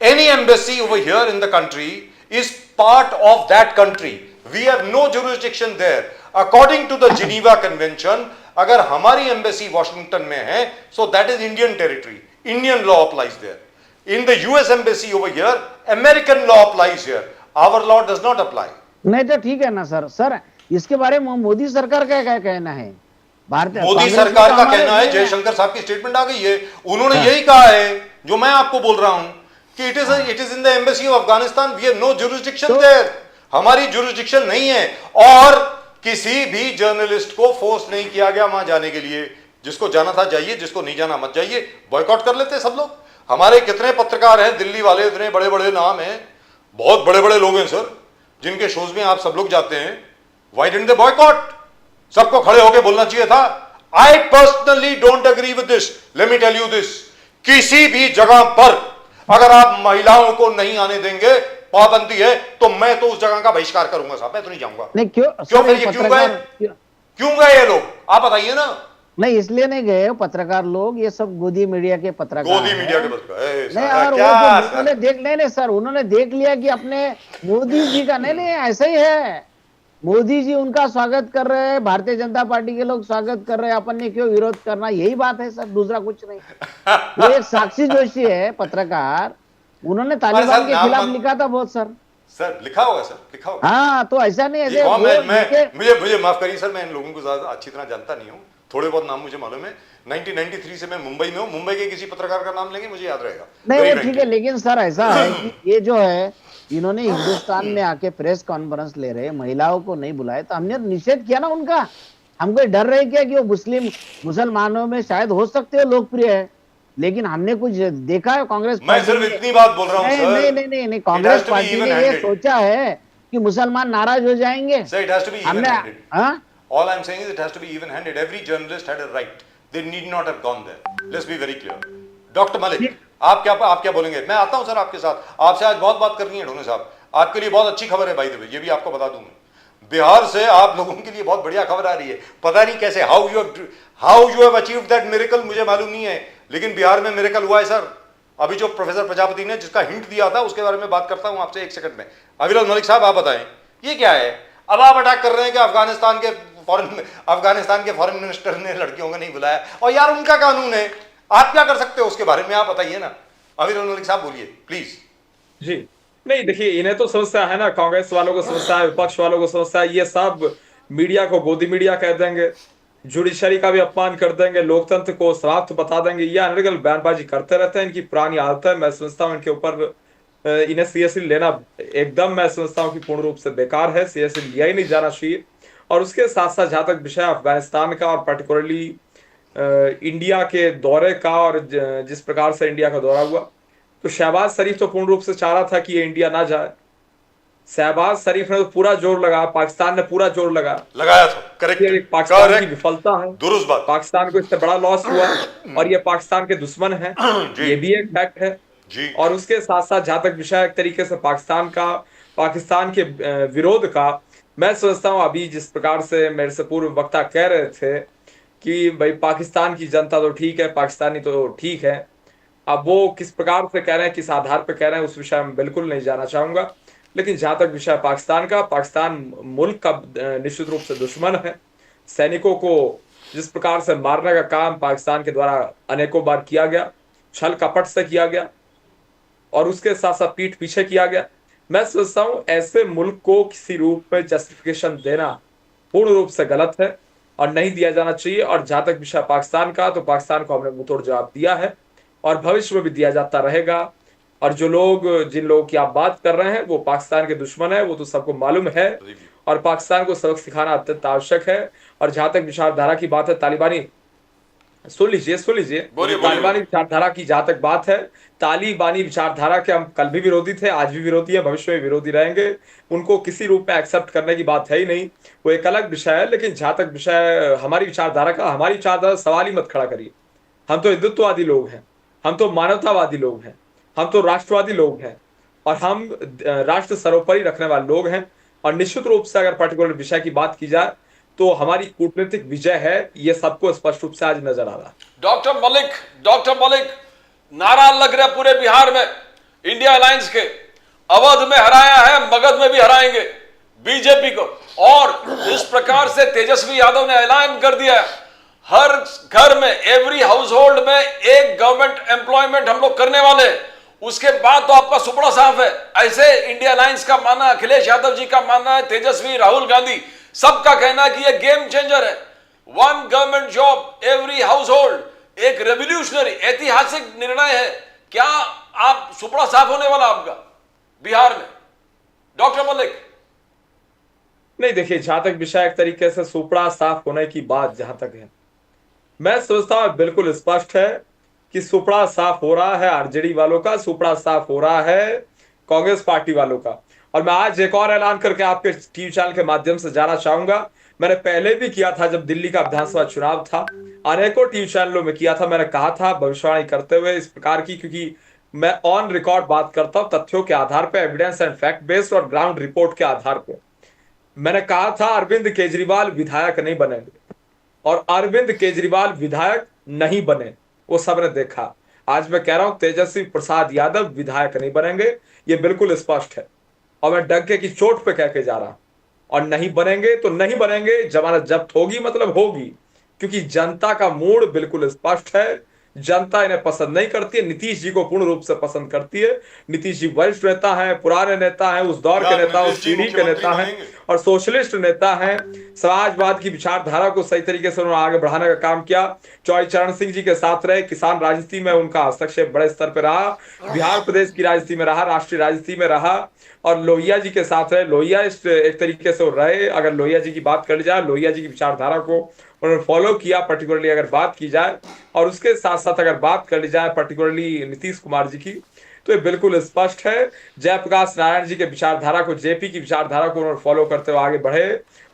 Any embassy over here in the country is part of that country, we have no jurisdiction there according to the Geneva convention. अगर हमारी एम्बेसी वॉशिंगटन में है, so that is Indian territory, Indian law applies there. In the US embassy over here, American law applies here. Our law does not apply. नहीं तो ठीक है ना sir. Sir इसके बारे में मोदी सरकार का क्या कहना है? भारतीय मोदी कांग्रेस सरकार में का तो हमारे कहना है, नहीं जयशंकर साहब की स्टेटमेंट आ गई है, उन्होंने यही कहा है जो मैं आपको बोल रहा हूं कि it is in the embassy of Afghanistan, we have no jurisdiction there, हमारी जुरिस्डिक्शन नहीं है। और किसी भी जर्नलिस्ट को फोर्स नहीं किया गया वहां जाने के लिए। जिसको जाना था जाइए, जिसको नहीं जाना मत जाइए, बॉयकॉट कर लेते सब लोग। हमारे कितने पत्रकार हैं दिल्ली वाले, इतने बड़े बड़े नाम हैं, बहुत बड़े बड़े लोग हैं सर, जिनके शोज में आप सब लोग जाते हैं। Why didn't they boycott? सबको खड़े होकर बोलना चाहिए था। I personally don't agree with this, let me tell you this, किसी भी जगह पर अगर आप महिलाओं को नहीं आने देंगे, पाबंदी है, तो मैं तो उस जगह का बहिष्कार करूंगा साहब, मैं तो नहीं जाऊंगा। नहीं क्यों फिर ये क्यों गए? क्यों गए ये लोग, आप बताइए ना। नहीं, इसलिए नहीं गए पत्रकार लोग, ये सब गोदी मीडिया के पत्रकार गोदी मीडिया के पत्रकार नहीं। और वो जो उन्होंने देख नहीं सर, उन्होंने देख लिया कि अपने मोदी जी का नहीं ऐसा ही है। मोदी जी उनका स्वागत कर रहे हैं, भारतीय जनता पार्टी के लोग स्वागत कर रहे हैं, अपन ने क्यों विरोध करना, यही बात है सर, दूसरा कुछ नहीं। वो एक साक्षी जोशी है पत्रकार, उन्होंने तालिबान के खिलाफ लिखा था बहुत सर लिखा होगा सर, लिखा होगा। हाँ, तो ऐसा नहीं ऐसे मुझे माफ करिए सर, मैं इन लोगों को ज्यादा अच्छी तरह जानता नहीं हूँ, थोड़े बहुत नाम मुझे मालूम है। 1993 से मैं मुंबई में हूँ, मुंबई के किसी पत्रकार का नाम लेंगे मुझे याद रहेगा। नहीं वो ठीक है, लेकिन सर ऐसा है कि ये जो है इन्होंने हिंदुस्तान में आके प्रेस कॉन्फ्रेंस ले रहे, महिलाओं को नहीं बुलाए, तो हमने निषेध किया ना उनका। हमको डर रहे क्या कि वो मुसलमानों में शायद हो सकते हो लोकप्रिय है, लेकिन हमने कुछ देखा है कांग्रेस मैं सिर्फ इतनी बात बोल रहा हूँ सर। नहीं, कांग्रेस पार्टी ने ये सोचा है कि मुसलमान नाराज हो जाएंगे। हमने All I'm saying is it has to be even-handed. Every journalist had a right. They need not have gone there. Let's be very clear. Doctor Malik, आप क्या बोलेंगे? मैं आता हूं सर आपके साथ, आपसे आज बहुत बात करनी है ढोने साहब। आपके लिए बहुत अच्छी खबर है भाई देवे, ये भी आपको बता दूं मैं। बिहार से आप लोगों के लिए बहुत बढ़िया खबर आ रही है। पता नहीं कैसे, how you have achieved that miracle मुझे मालूम नहीं है, लेकिन बिहार में मिरेकल हुआ है सर। अभी जो प्रोफेसर प्रजापति ने जिसका हिंट दिया था उसके बारे में बात करता हूं आपसे 1 सेकंड में। अविरल मलिक साहब आप बताएं, ये क्या है? अब आप अटैक कर रहे हैं कि अफगानिस्तान के फॉरेन मिनिस्टर ने लड़कियों को नहीं बुलाया, और यार उनका कानून है, आप क्या कर सकते हो उसके बारे में आप बताइए ना। अविरल मलिक साहब बोलिए प्लीज। जी नहीं, देखिए इन्हें तो समस्या है ना, कांग्रेस वालों को समस्या है, विपक्ष वालों को समस्या है, ये सब मीडिया को गोदी मीडिया कह देंगे, जुडिशरी का भी अपमान कर देंगे, लोकतंत्र को समाप्त बता देंगे, ये अनर्गल बयानबाजी करते रहते हैं, इनकी पुरानी आदत है। मैं समझता हूँ इनके ऊपर इन्हें सीरियसली लेना एकदम, मैं समझता हूँ कि पूर्ण रूप से बेकार है, सीरियसली लिया ही नहीं जाना चाहिए। और उसके साथ साथ जहां तक विषय अफगानिस्तान का और पर्टिकुलरली इंडिया के दौरे का, और जिस प्रकार से इंडिया का दौरा हुआ, तो शहबाज शरीफ तो पूर्ण रूप से चाह रहा था कि ये इंडिया ना जाए। शहबाज शरीफ ने तो पूरा जोर लगाया, पाकिस्तान ने पूरा जोर लगाया था। करेक्ट, पाकिस्तान की विफलता है, दुरुस्त बात, पाकिस्तान को इससे बड़ा लॉस हुआ और ये पाकिस्तान के दुश्मन है, ये भी एक फैक्ट है जी। और उसके साथ साथ जहां तक विषय एक तरीके से पाकिस्तान के विरोध का, मैं समझता हूं अभी जिस प्रकार से मेरे से पूर्व वक्ता कह रहे थे कि भाई पाकिस्तान की जनता तो ठीक है, पाकिस्तानी तो ठीक है, अब वो किस प्रकार से कह रहे हैं, किस आधार पर कह रहे हैं, उस विषय में बिल्कुल नहीं जाना चाहूंगा। लेकिन जहां तक विषय पाकिस्तान का, पाकिस्तान मुल्क का निश्चित रूप से दुश्मन है। सैनिकों को जिस प्रकार से मारने का काम पाकिस्तान के द्वारा अनेकों बार किया गया, छल कपट से किया गया और उसके साथ साथ पीठ पीछे किया गया, मैं सोचता हूं ऐसे मुल्क को किसी रूप में जस्टिफिकेशन देना पूर्ण रूप से गलत है और नहीं दिया जाना चाहिए। और जहां तक विषय पाकिस्तान का, तो पाकिस्तान को हमने मुंहतोड़ जवाब दिया है और भविष्य में भी दिया जाता रहेगा। और जिन लोगों की आप बात कर रहे हैं वो पाकिस्तान के दुश्मन है, वो तो सबको मालूम है और पाकिस्तान को सबक सिखाना अत्यंत आवश्यक है। और जहां तक विचारधारा की बात है, सुन लीजिए बोलिए, तालिबानी विचारधारा की जहां तक बात है, तालिबानी विचारधारा के हम कल भी विरोधी थे, आज भी विरोधी है, भविष्य में विरोधी रहेंगे। उनको किसी रूप में एक्सेप्ट करने की बात है ही नहीं, वो एक अलग विषय है। लेकिन जहां तक विषय हमारी विचारधारा का, हमारी विचारधारा सवाल ही मत खड़ा करिए। हम तो हिंदुत्ववादी लोग हैं, हम तो मानवतावादी लोग हैं, हम तो राष्ट्रवादी लोग हैं, और हम राष्ट्र सर्वोपरि रखने वाले लोग हैं। और निश्चित रूप से अगर पर्टिकुलर विषय की बात की जाए तो हमारी कूटनीतिक विजय है, ये सबको स्पष्ट रूप से आज नजर आ रहा है। डॉक्टर मलिक, नारा लग रहा है पूरे बिहार में, इंडिया अलायंस के अवध में हराया है, मगध में भी हराएंगे बीजेपी को। और इस प्रकार से तेजस्वी यादव ने ऐलान कर दिया है, हर घर में, एवरी हाउस होल्ड में एक गवर्नमेंट एम्प्लॉयमेंट हम लोग करने वाले। उसके बाद तो आपका सुपड़ा साफ है। ऐसे इंडिया अलायंस का मानना, अखिलेश यादव जी का मानना है, तेजस्वी, राहुल गांधी, सबका कहना है कि यह गेम चेंजर है। One government job every house hold, एक रेवोल्यूशनरी, ऐतिहासिक निर्णय है। क्या आप सुपड़ा साफ होने वाला आपका बिहार में, डॉक्टर मलिक? नहीं, देखिए, जहां तक विषय एक तरीके से सुपड़ा साफ होने की बात जहां तक है, मैं समझता हूं बिल्कुल स्पष्ट है कि सुपड़ा साफ हो रहा है आरजेडी वालों का, सुपड़ा साफ हो रहा है कांग्रेस पार्टी वालों का। और मैं आज एक और ऐलान करके आपके टीवी चैनल के माध्यम से जाना चाहूंगा। मैंने पहले भी किया था, जब दिल्ली का विधानसभा चुनाव था, अनेकों टीवी चैनलों में किया था। मैंने कहा था भविष्यवाणी करते हुए इस प्रकार की, क्योंकि मैं ऑन रिकॉर्ड बात करता हूं तथ्यों के आधार पर, एविडेंस एंड फैक्ट बेस्ड और ग्राउंड रिपोर्ट के आधार पर। मैंने कहा था अरविंद केजरीवाल विधायक नहीं बनेंगे, और अरविंद केजरीवाल विधायक नहीं बने, वो सबने देखा। आज मैं कह रहा हूं तेजस्वी प्रसाद यादव विधायक नहीं बनेंगे, ये बिल्कुल स्पष्ट है, और मैं डंके की चोट पे कह के जा रहा हूं। और नहीं बनेंगे तो नहीं बनेंगे, जमानत जब्त होगी मतलब होगी, क्योंकि जनता का मूड बिल्कुल स्पष्ट है। जनता इन्हें पसंद नहीं करती है, नीतीश जी को पूर्ण रूप से पसंद करती है। नीतीश जी वरिष्ठ नेता हैं, पुराने नेता हैं, उस दौर के नेता, उस पीढ़ी के नेता हैं, और सोशलिस्ट नेता हैं। समाजवाद की विचारधारा को सही तरीके से उन्होंने आगे बढ़ाने का काम किया। चौधरी चरण सिंह जी के साथ रहे, किसान राजनीति में उनका हस्तक्षेप बड़े स्तर पर रहा, बिहार प्रदेश की राजनीति में रहा, राष्ट्रीय राजनीति में रहा, और लोहिया जी के साथ रहे। लोहिया एक तरीके से रहे, अगर लोहिया जी की बात कर ली जाए, लोहिया जी की विचारधारा को उन्होंने फॉलो किया पर्टिकुलरली अगर बात की जाए। और उसके साथ साथ अगर बात कर ली जाए पर्टिकुलरली नीतीश कुमार जी की, तो ये बिल्कुल स्पष्ट है, जयप्रकाश नारायण जी के विचारधारा को, जेपी की विचारधारा को उन्होंने फॉलो करते हुए आगे बढ़े,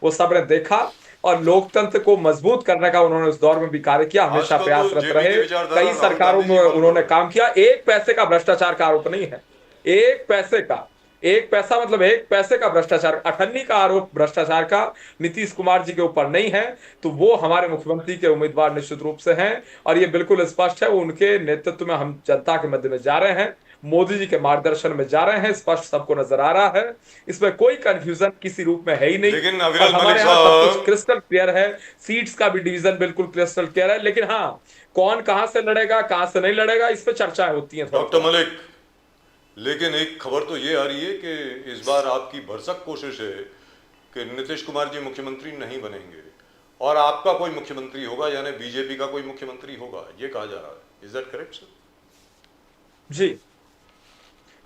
वो सबने देखा। और लोकतंत्र को मजबूत करने का उन्होंने उस दौर में भी कार्य किया, हमेशा प्रयासरत रहे, कई सरकारों में उन्होंने काम किया। एक पैसे का भ्रष्टाचार का आरोप नहीं है, एक पैसे का, एक पैसा मतलब एक पैसे का भ्रष्टाचार, अठन्नी का आरोप भ्रष्टाचार का नीतीश कुमार जी के ऊपर नहीं है। तो वो हमारे मुख्यमंत्री के उम्मीदवार निश्चित रूप से हैं, और ये बिल्कुल स्पष्ट है, वो उनके नेतृत्व में हम जनता के मध्य में जा रहे हैं, मोदी जी के मार्गदर्शन में जा रहे हैं, स्पष्ट सबको नजर आ रहा है। इसमें कोई कंफ्यूजन किसी रूप में है ही नहीं। लेकिन हमारे यहाँ सब कुछ क्रिस्टल क्लियर है, सीट्स का भी डिवीजन बिल्कुल क्रिस्टल क्लियर है। लेकिन हाँ, कौन कहां से लड़ेगा, कहां से नहीं लड़ेगा, इस पर चर्चाएं होती हैं। डॉक्टर मलिक, लेकिन एक खबर तो ये आ रही है कि इस बार आपकी भरसक कोशिश है कि नीतीश कुमार जी मुख्यमंत्री नहीं बनेंगे और आपका कोई मुख्यमंत्री होगा, यानी बीजेपी का कोई मुख्यमंत्री होगा, ये कहा जा रहा है। Is that correct sir? जी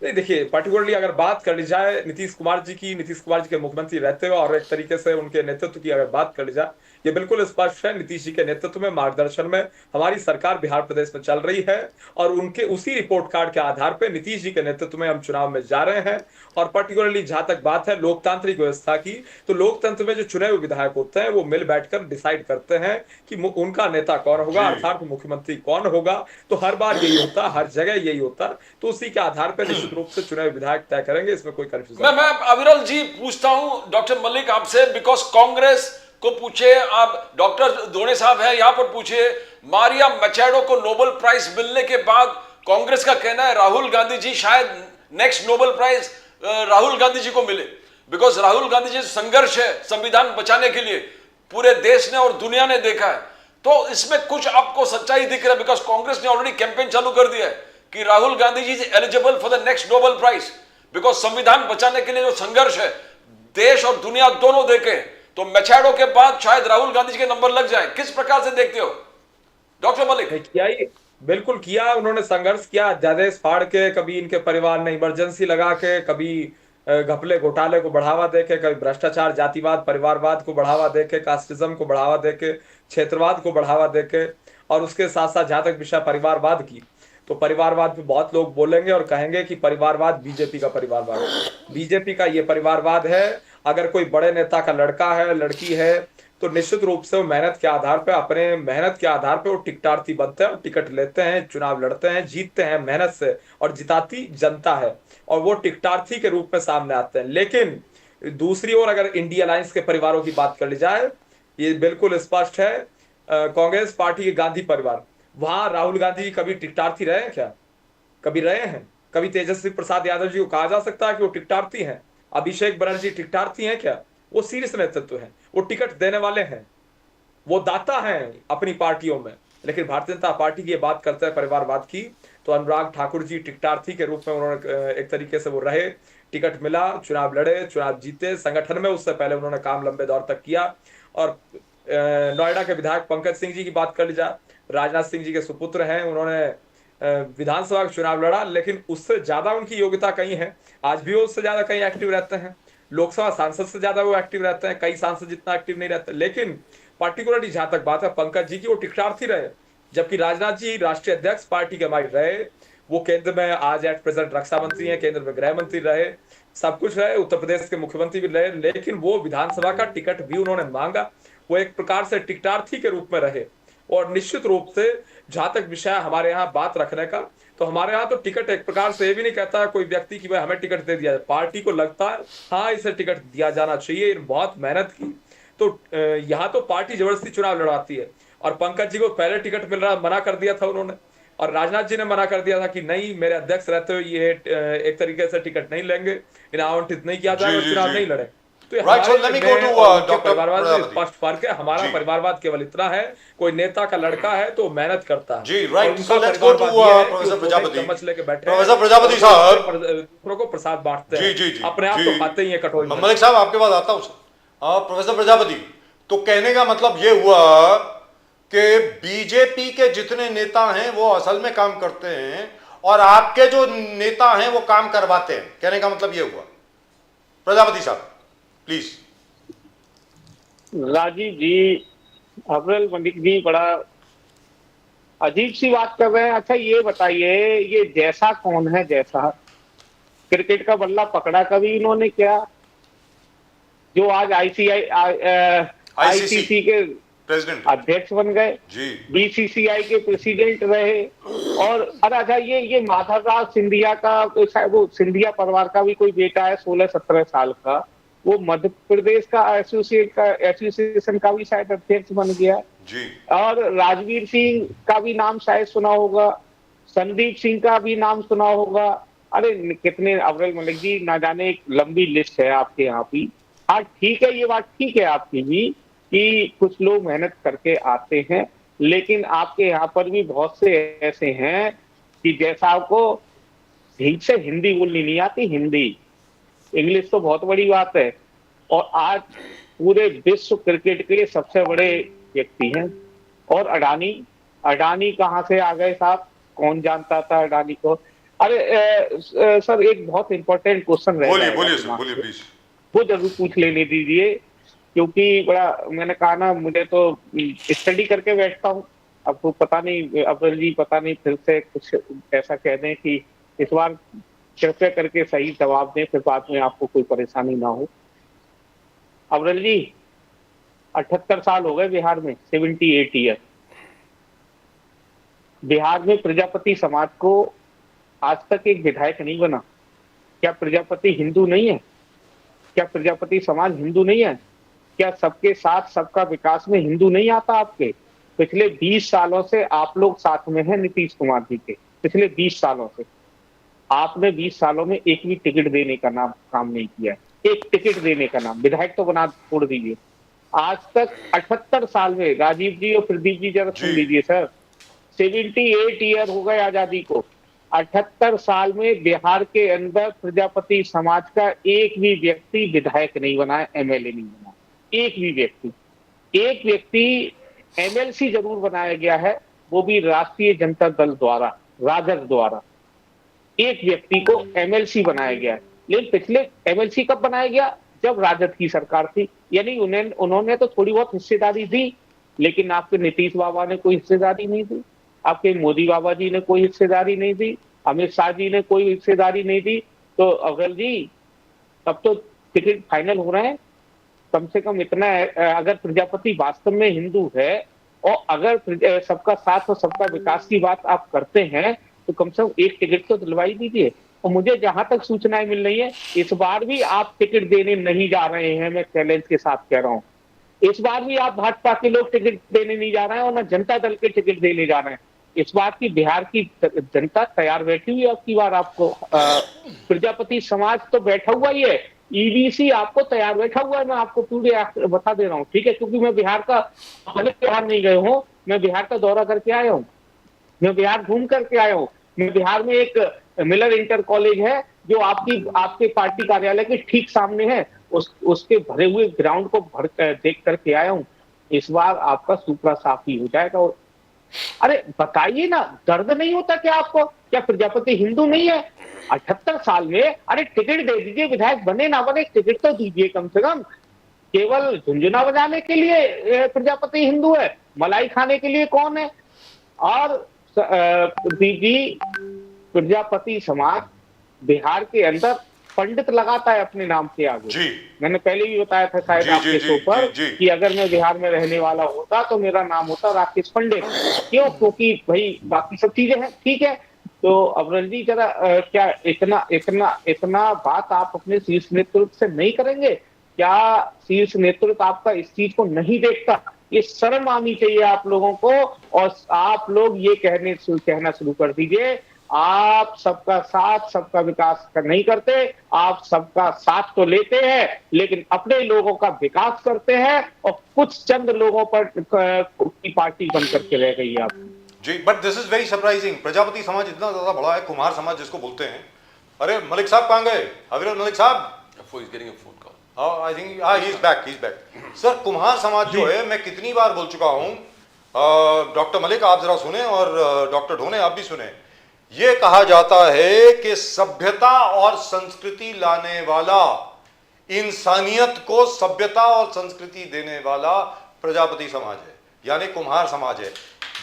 नहीं, देखिए, पर्टिकुलरली अगर बात कर ली जाए नीतीश कुमार जी के मुख्यमंत्री रहते हुए और एक तरीके से उनके नेतृत्व की अगर बात कर ली जाए, ये बिल्कुल स्पष्ट है, नीतीश जी के नेतृत्व में, मार्गदर्शन में हमारी सरकार बिहार प्रदेश में चल रही है, और उनके उसी रिपोर्ट कार्ड के आधार पर नीतीश जी के नेतृत्व में हम चुनाव में जा रहे हैं। और पर्टिकुलरली जहां तक बात है लोकतांत्रिक व्यवस्था की, तो लोकतंत्र में जो चुने हुए विधायक होते हैं वो मिल बैठकर डिसाइड करते हैं कि उनका नेता कौन होगा, अर्थात मुख्यमंत्री कौन होगा। तो हर बार यही होता, हर जगह यही होता, तो उसी के आधार पर निश्चित रूप से चुने हुए विधायक तय करेंगे, इसमें कोई कंफ्यूजन। मैं अविरल जी पूछता हूं डॉक्टर मलिक आपसे, बिकॉज कांग्रेस को पूछे, आप डॉक्टर दोने साहब है यहां पर पूछे, मारिया मचैडो को नोबेल प्राइज मिलने के बाद कांग्रेस का कहना है राहुल गांधी जी शायद next Nobel prize Rahul Gandhi ji को मिले, बिकॉज राहुल गांधी जी संघर्ष है संविधान बचाने के लिए पूरे देश ने और दुनिया ने देखा है। तो इसमें कुछ आपको सच्चाई दिख रहा है, बिकॉज कांग्रेस ने ऑलरेडी कैंपेन चालू कर दिया है कि Rahul Gandhi ji is eligible for the next Nobel prize, because संविधान बचाने के लिए जो संघर्ष है देश और दुनिया दोनों देखे, तो मचैडो के बाद शायद राहुल गांधी जी के नंबर लग जाए। किस प्रकार से देखते हो डॉक्टर मलिक? किया ही बिल्कुल किया, उन्होंने संघर्ष किया, अध्यादेश फाड़ के, कभी इनके परिवार ने इमरजेंसी लगा के, कभी घपले घोटाले को बढ़ावा देके, कभी भ्रष्टाचार, जातिवाद, परिवारवाद को बढ़ावा देके, कास्टिज्म को बढ़ावा देके, क्षेत्रवाद को बढ़ावा देके, और उसके साथ साथ जहां तक विषय परिवारवाद की, तो परिवारवाद पे बहुत लोग बोलेंगे और कहेंगे कि परिवारवाद बीजेपी का परिवारवाद है। बीजेपी का ये परिवारवाद है, अगर कोई बड़े नेता का लड़का है, लड़की है, तो निश्चित रूप से वो मेहनत के आधार पे, अपने मेहनत के आधार पे वो टिकटार्थी बनते हैं और टिकट लेते हैं, चुनाव लड़ते हैं, जीतते हैं मेहनत से, और जिताती जनता है, और वो टिकटार्थी के रूप में सामने आते हैं। लेकिन दूसरी ओर अगर इंडिया अलायंस के परिवारों की बात कर ली जाए, ये बिल्कुल स्पष्ट है, कांग्रेस पार्टी के गांधी परिवार, वहां राहुल गांधी जी कभी टिकटार्थी रहे हैं क्या? कभी रहे हैं? कभी तेजस्वी प्रसाद यादव जी को कहा जा सकता है कि वो टिकटार्थी हैं? अभिषेक बनर्जी टिकटार्थी हैं क्या? वो शीर्ष नेतृत्व है, वो टिकट देने वाले हैं, वो दाता हैं अपनी पार्टियों में। लेकिन भारतीय जनता पार्टी की ये बात करते हैं परिवारवाद की, तो अनुराग ठाकुर जी टिकटार्थी के रूप में उन्होंने एक तरीके से वो रहे, टिकट मिला, चुनाव लड़े, चुनाव जीते, संगठन में उससे पहले उन्होंने काम लंबे दौर तक किया। और नोएडा के विधायक पंकज सिंह जी की बात कर ली जाए, राजनाथ सिंह जी के सुपुत्र हैं, उन्होंने विधानसभा का चुनाव लड़ा, लेकिन उससे ज्यादा उनकी योग्यता कहीं है, आज भी वो उससे ज्यादा कहीं एक्टिव रहते हैं, लोकसभा सांसद से ज्यादा वो एक्टिव रहते हैं, कई सांसद जितना एक्टिव नहीं रहते। लेकिन पार्टिकुलरली जहां तक बात है पंकज जी की, वो टिकटार्थी रहे, जबकि राजनाथ जी राष्ट्रीय अध्यक्ष पार्टी के माइंड रहे, वो केंद्र में आज एट प्रेजेंट रक्षा मंत्री हैं, केंद्र में गृह मंत्री रहे, सब कुछ रहे, उत्तर प्रदेश के मुख्यमंत्री भी रहे, लेकिन वो विधानसभा का टिकट भी उन्होंने मांगा, वो एक प्रकार से टिकटार्थी के रूप में रहे। और निश्चित रूप से जहां तक विषय हमारे यहाँ बात रखने का, तो हमारे यहाँ तो टिकट एक प्रकार से ये भी नहीं कहता है कोई व्यक्ति की भाई हमें टिकट दे दिया जाए, पार्टी को लगता है हाँ इसे टिकट दिया जाना चाहिए, बहुत मेहनत की, तो यहाँ तो पार्टी जबरदस्ती चुनाव लड़वाती है। और पंकज जी को पहले टिकट मिल रहा, मना कर दिया था उन्होंने, और राजनाथ जी ने मना कर दिया था कि नहीं, मेरे अध्यक्ष रहते हुए ये एक तरीके से टिकट नहीं लेंगे, इन्हें आवंटित नहीं किया जाएगा, चुनाव नहीं लड़े। तो परिवारवाद स्पष्ट फर्क है। हमारा परिवारवाद केवल इतना है, कोई नेता का लड़का है तो मेहनत करता है जी, right. So let's go to professor Prajapati. चम्मच लेके बैठे, प्रोफेसर प्रजापति साहब दूसरों को प्रसाद बांटते हैं, जी, अपने आप तो खाते ही है कटोरी में। मलिक साहब आपके पास आता हूं। प्रोफेसर प्रजापति, तो कहने का मतलब ये हुआ कि बीजेपी के जितने नेता हैं वो असल में काम करते हैं और आपके जो नेता हैं वो काम करवाते हैं, कहने का मतलब ये हुआ। प्रजापति साहब प्लीज। राजीव जी, अब्दुल मलिक जी बड़ा अजीब सी बात कर रहे हैं। अच्छा ये बताइए, ये जैसा कौन है? जैसा क्रिकेट का बल्ला पकड़ा कभी इन्होंने क्या? जो आज आईसीसी के प्रेसिडेंट अध्यक्ष बन गए, बीसीसीआई के प्रेसिडेंट रहे, और अच्छा ये माधवराव सिंधिया का, वो सिंधिया परिवार का भी कोई बेटा है 16-17 साल का, वो मध्य प्रदेश का एसोसिएशन का भी शायद अध्यक्ष बन गया जी। और राजवीर सिंह का भी नाम शायद सुना होगा, संदीप सिंह का भी नाम सुना होगा। अरे कितने, अब्दुल मलिक जी ना जाने, एक लंबी लिस्ट है आपके यहाँ भी। हाँ ठीक है, ये बात ठीक है आपकी भी कि कुछ लोग मेहनत करके आते हैं, लेकिन आपके यहाँ पर भी बहुत से ऐसे हैं कि जैसा आपको ठीक से हिंदी बोलनी नहीं आती, हिंदी इंग्लिश तो बहुत बड़ी बात है, और आज पूरे विश्व क्रिकेट के सबसे बड़े व्यक्ति हैं। और अडानी कहाँ से आ गए साहब? कौन जानता था अडानी को? अरे सर एक बहुत इंपॉर्टेंट क्वेश्चन रह गया, बोलिए प्लीज, वो जरूर पूछ लेने दीजिए, क्योंकि बड़ा मैंने कहा ना, मुझे तो स्टडी करके बैठता हूँ। अब वो पता नहीं अब्दुल जी, पता नहीं फिर से कुछ ऐसा कह दें कि इस बार कृपया करके सही जवाब दें, फिर बाद में आपको कोई परेशानी ना हो। अब्दुल जी 78 साल हो गए बिहार में, 78 ईयर। बिहार में प्रजापति समाज को आज तक एक विधायक नहीं बना। क्या प्रजापति हिंदू नहीं है? क्या प्रजापति समाज हिंदू नहीं है? क्या सबके साथ सबका विकास में हिंदू नहीं आता आपके? पिछले 20 सालों से आप लोग साथ में हैं नीतीश कुमार जी के, पिछले 20 सालों से आपने 20 सालों में एक भी टिकट देने का नाम काम नहीं किया है, एक टिकट देने का नाम, विधायक तो बना छोड़ दीजिए। आज तक 78 साल में, राजीव जी और प्रदीप जी जरा सुन लीजिए सर, 78 ईयर हो गए आजादी को, 78 साल में बिहार के अंदर प्रजापति समाज का एक भी व्यक्ति विधायक नहीं बना है, एमएलए नहीं बना, एक भी व्यक्ति। एक व्यक्ति एमएलसी जरूर बनाया गया है, वो भी राष्ट्रीय जनता दल द्वारा, राजद द्वारा एक व्यक्ति को एमएलसी बनाया गया है। लेकिन पिछले एमएलसी कब बनाया गया? जब राजद की सरकार थी, यानी उन्होंने तो थोड़ी बहुत हिस्सेदारी दी, लेकिन आपके नीतीश बाबा ने कोई हिस्सेदारी नहीं दी, आपके मोदी बाबा जी ने कोई हिस्सेदारी नहीं दी, अमित शाह जी ने कोई हिस्सेदारी नहीं दी। तो अग्रवाल जी, तब तो टिकट फाइनल हो रहे हैं। कम से कम इतना है, अगर प्रजापति वास्तव में हिंदू है और अगर सबका साथ और सबका विकास की बात आप करते हैं, तो कम से कम एक टिकट तो दिलवाई दीजिए। और मुझे जहां तक सूचनाएं मिल रही है, इस बार भी आप टिकट देने नहीं जा रहे हैं, मैं चैलेंज के साथ कह रहा हूं। इस बार भी आप भाजपा के लोग टिकट देने नहीं जा रहे हैं और न जनता दल के टिकट देने जा रहे हैं। इस बार की बिहार की जनता तैयार बैठी हुई है। अब की बार आपको प्रजापति समाज तो बैठा हुआ ही है, ईवीसी आपको तैयार बैठा हुआ है। मैं आपको पूरे बता दे रहा हूँ, ठीक है, क्योंकि मैं बिहार का, पहले बिहार नहीं गए हूँ, मैं बिहार का दौरा करके आया हूँ, मैं बिहार घूम करके आया हूँ। मैं बिहार में एक मिलर इंटर कॉलेज है जो आपके पार्टी कार्यालय के ठीक सामने है, उसके भरे हुए ग्राउंड को देख करके आया हूँ। इस बार आपका सुपरा साफ ही हो जाएगा। अरे बताइए ना, दर्द नहीं होता क्या आपको? क्या प्रजापति हिंदू नहीं है? 78 साल में, अरे टिकट दे दीजिए, विधायक बने ना बने टिकट तो दीजिए कम से कम। केवल झुंझुना बजाने के लिए प्रजापति हिंदू है, मलाई खाने के लिए कौन है? और दीदी, प्रजापति समाज बिहार के अंदर पंडित लगाता है अपने नाम के आगे जी। मैंने पहले भी बताया था शायद आपके शो पर कि अगर मैं बिहार में रहने वाला होता तो मेरा नाम होता राकेश पंडित। क्यों? क्योंकि भाई बाकी सब चीजें हैं, ठीक है। तो अग्रवाल जी, जरा क्या इतना बात आप अपने शीर्ष नेतृत्व से नहीं करेंगे? क्या शीर्ष नेतृत्व आपका इस चीज को नहीं देखता? ये शर्म आनी चाहिए आप लोगों को। और आप लोग ये कहना शुरू कर दीजिए, आप सबका साथ सबका विकास नहीं करते, आप सबका साथ तो लेते हैं लेकिन अपने लोगों का विकास करते हैं और कुछ चंद लोगों पर की पार्टी बन करके रह गई है आप जी। But this is very surprising, Prajapati समाज इतना ज्यादा बड़ा है, कुम्हार समाज जिसको बोलते हैं। अरे मलिक साहब कहाँ गए? अविरल मलिक साहब, I think he is back. Sir, कुम्हार समाज जो है, मैं कितनी बार बोल चुका हूं, डॉक्टर मलिक आप जरा सुने और डॉक्टर ढोने आप भी सुने। ये कहा जाता है कि सभ्यता और संस्कृति लाने वाला, इंसानियत को सभ्यता और संस्कृति देने वाला प्रजापति समाज है, यानी कुम्हार समाज है।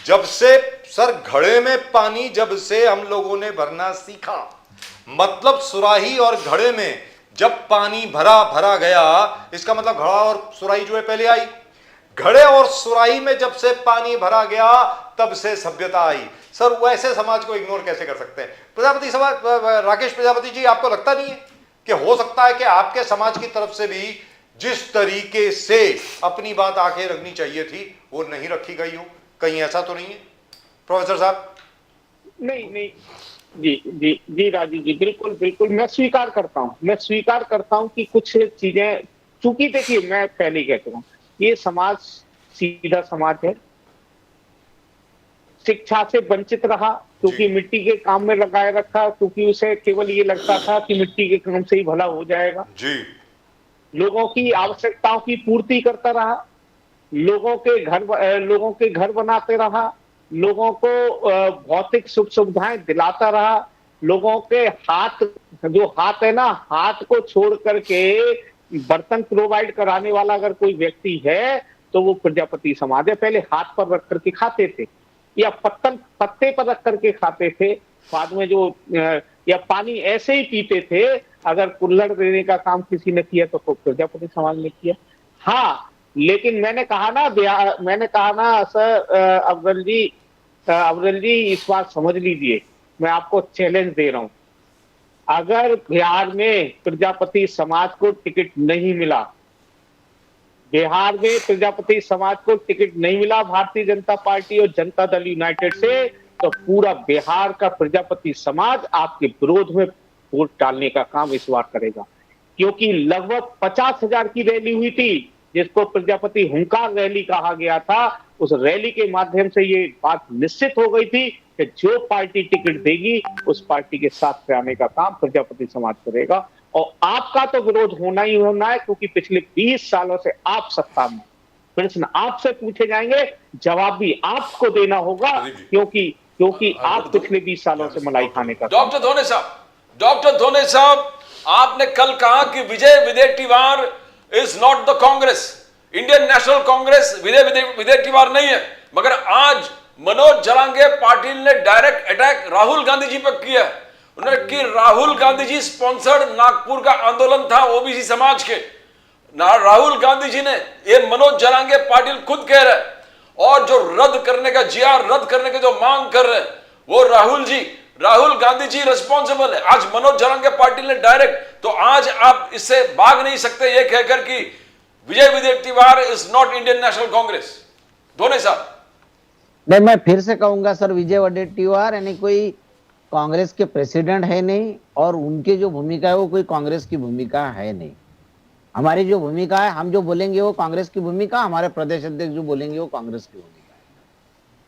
जब से सर घड़े में पानी जब से हम लोगों ने भरना सीखा, मतलब सुराही और घड़े में जब पानी भरा गया, इसका मतलब घड़ा और सुराही जो है पहले आई। घड़े और सुराही में जब से पानी भरा गया तब से सभ्यता आई। सर, वैसे समाज को इग्नोर कैसे कर सकते हैं? प्रजापति समाज, राकेश प्रजापति जी, आपको लगता नहीं है कि हो सकता है कि आपके समाज की तरफ से भी जिस तरीके से अपनी बात आगे रखनी चाहिए थी वो नहीं रखी गई हो? कहीं ऐसा तो नहीं है प्रोफेसर साहब? नहीं जी राजीव जी, बिल्कुल मैं स्वीकार करता हूं कि कुछ चीजें, चूंकि देखिए मैं पहले ही कहता हूं, ये समाज सीधा समाज है, शिक्षा से वंचित रहा क्योंकि मिट्टी के काम में लगाए रखा, क्योंकि उसे केवल ये लगता था कि मिट्टी के काम से ही भला हो जाएगा जी। लोगों की आवश्यकताओं की पूर्ति करता रहा, लोगों के घर बनाते रहा, लोगों को भौतिक सुख सुविधाएं दिलाता रहा, लोगों के हाथ है ना, हाथ को छोड़ करके बर्तन प्रोवाइड कराने वाला अगर कोई व्यक्ति है तो वो प्रजापति समाज है। पहले हाथ पर रख करके खाते थे या पत्ते पर रख करके खाते थे, बाद में जो या पानी ऐसे ही पीते थे। अगर कुल्हड़ देने का काम किसी ने किया तो प्रजापति समाज ने किया। हाँ, लेकिन मैंने कहा ना सर, अफजल जी इस बात समझ लीजिए, मैं आपको चैलेंज दे रहा हूं। अगर बिहार में प्रजापति समाज को टिकट नहीं मिला, भारतीय जनता पार्टी और जनता दल यूनाइटेड से, तो पूरा बिहार का प्रजापति समाज आपके विरोध में वोट डालने का काम इस बार करेगा। क्योंकि लगभग 50,000 की रैली हुई थी जिसको प्रजापति हुंकार रैली कहा गया था। उस रैली के माध्यम से ये बात निश्चित हो गई थी कि जो पार्टी टिकट देगी उस पार्टी के साथ आने का काम प्रजापति समाज करेगा। और आपका तो विरोध होना ही होना है, क्योंकि पिछले 20 सालों से आप सत्ता में, प्रश्न आपसे पूछे जाएंगे, जवाब भी आपको देना होगा, क्योंकि आप पिछले 20 सालों से मलाई खाने का। डॉक्टर धोने साहब, आपने कल कहा कि Vijay Vadettiwar is not the Congress, Indian National Congress Vijay Vadettiwar नहीं है, मगर आज मनोज जरांगे पाटिल ने डायरेक्ट अटैक राहुल गांधी जी पर किया। उन्होंने कि राहुल गांधी जी स्पॉन्सर्ड नागपुर का आंदोलन था ओबीसी समाज के, राहुल गांधी जी ने, ये मनोज जरांगे पाटिल खुद कह रहे हैं, और जो रद्द करने का जीआर रद्द करने की जो मांग कर रहे हैं वो राहुल गांधी जी रिस्पॉन्सिबल है। आज मनोज जरांगे पाटिल ने डायरेक्ट, तो आज आप इससे भाग नहीं सकते ये कहकर कि Vijay Vadettiwar is not Indian National Congress. Dhone साहब, नहीं, मैं फिर से कहूंगा सर, विजय वडेट्टीवार यानी कोई कांग्रेस के प्रेसिडेंट है नहीं, और उनकी जो भूमिका है वो कोई कांग्रेस की भूमिका है नहीं। हमारी जो भूमिका है, हम जो बोलेंगे वो कांग्रेस की भूमिका, हमारे प्रदेश अध्यक्ष जो बोलेंगे वो कांग्रेस की भूमिका है।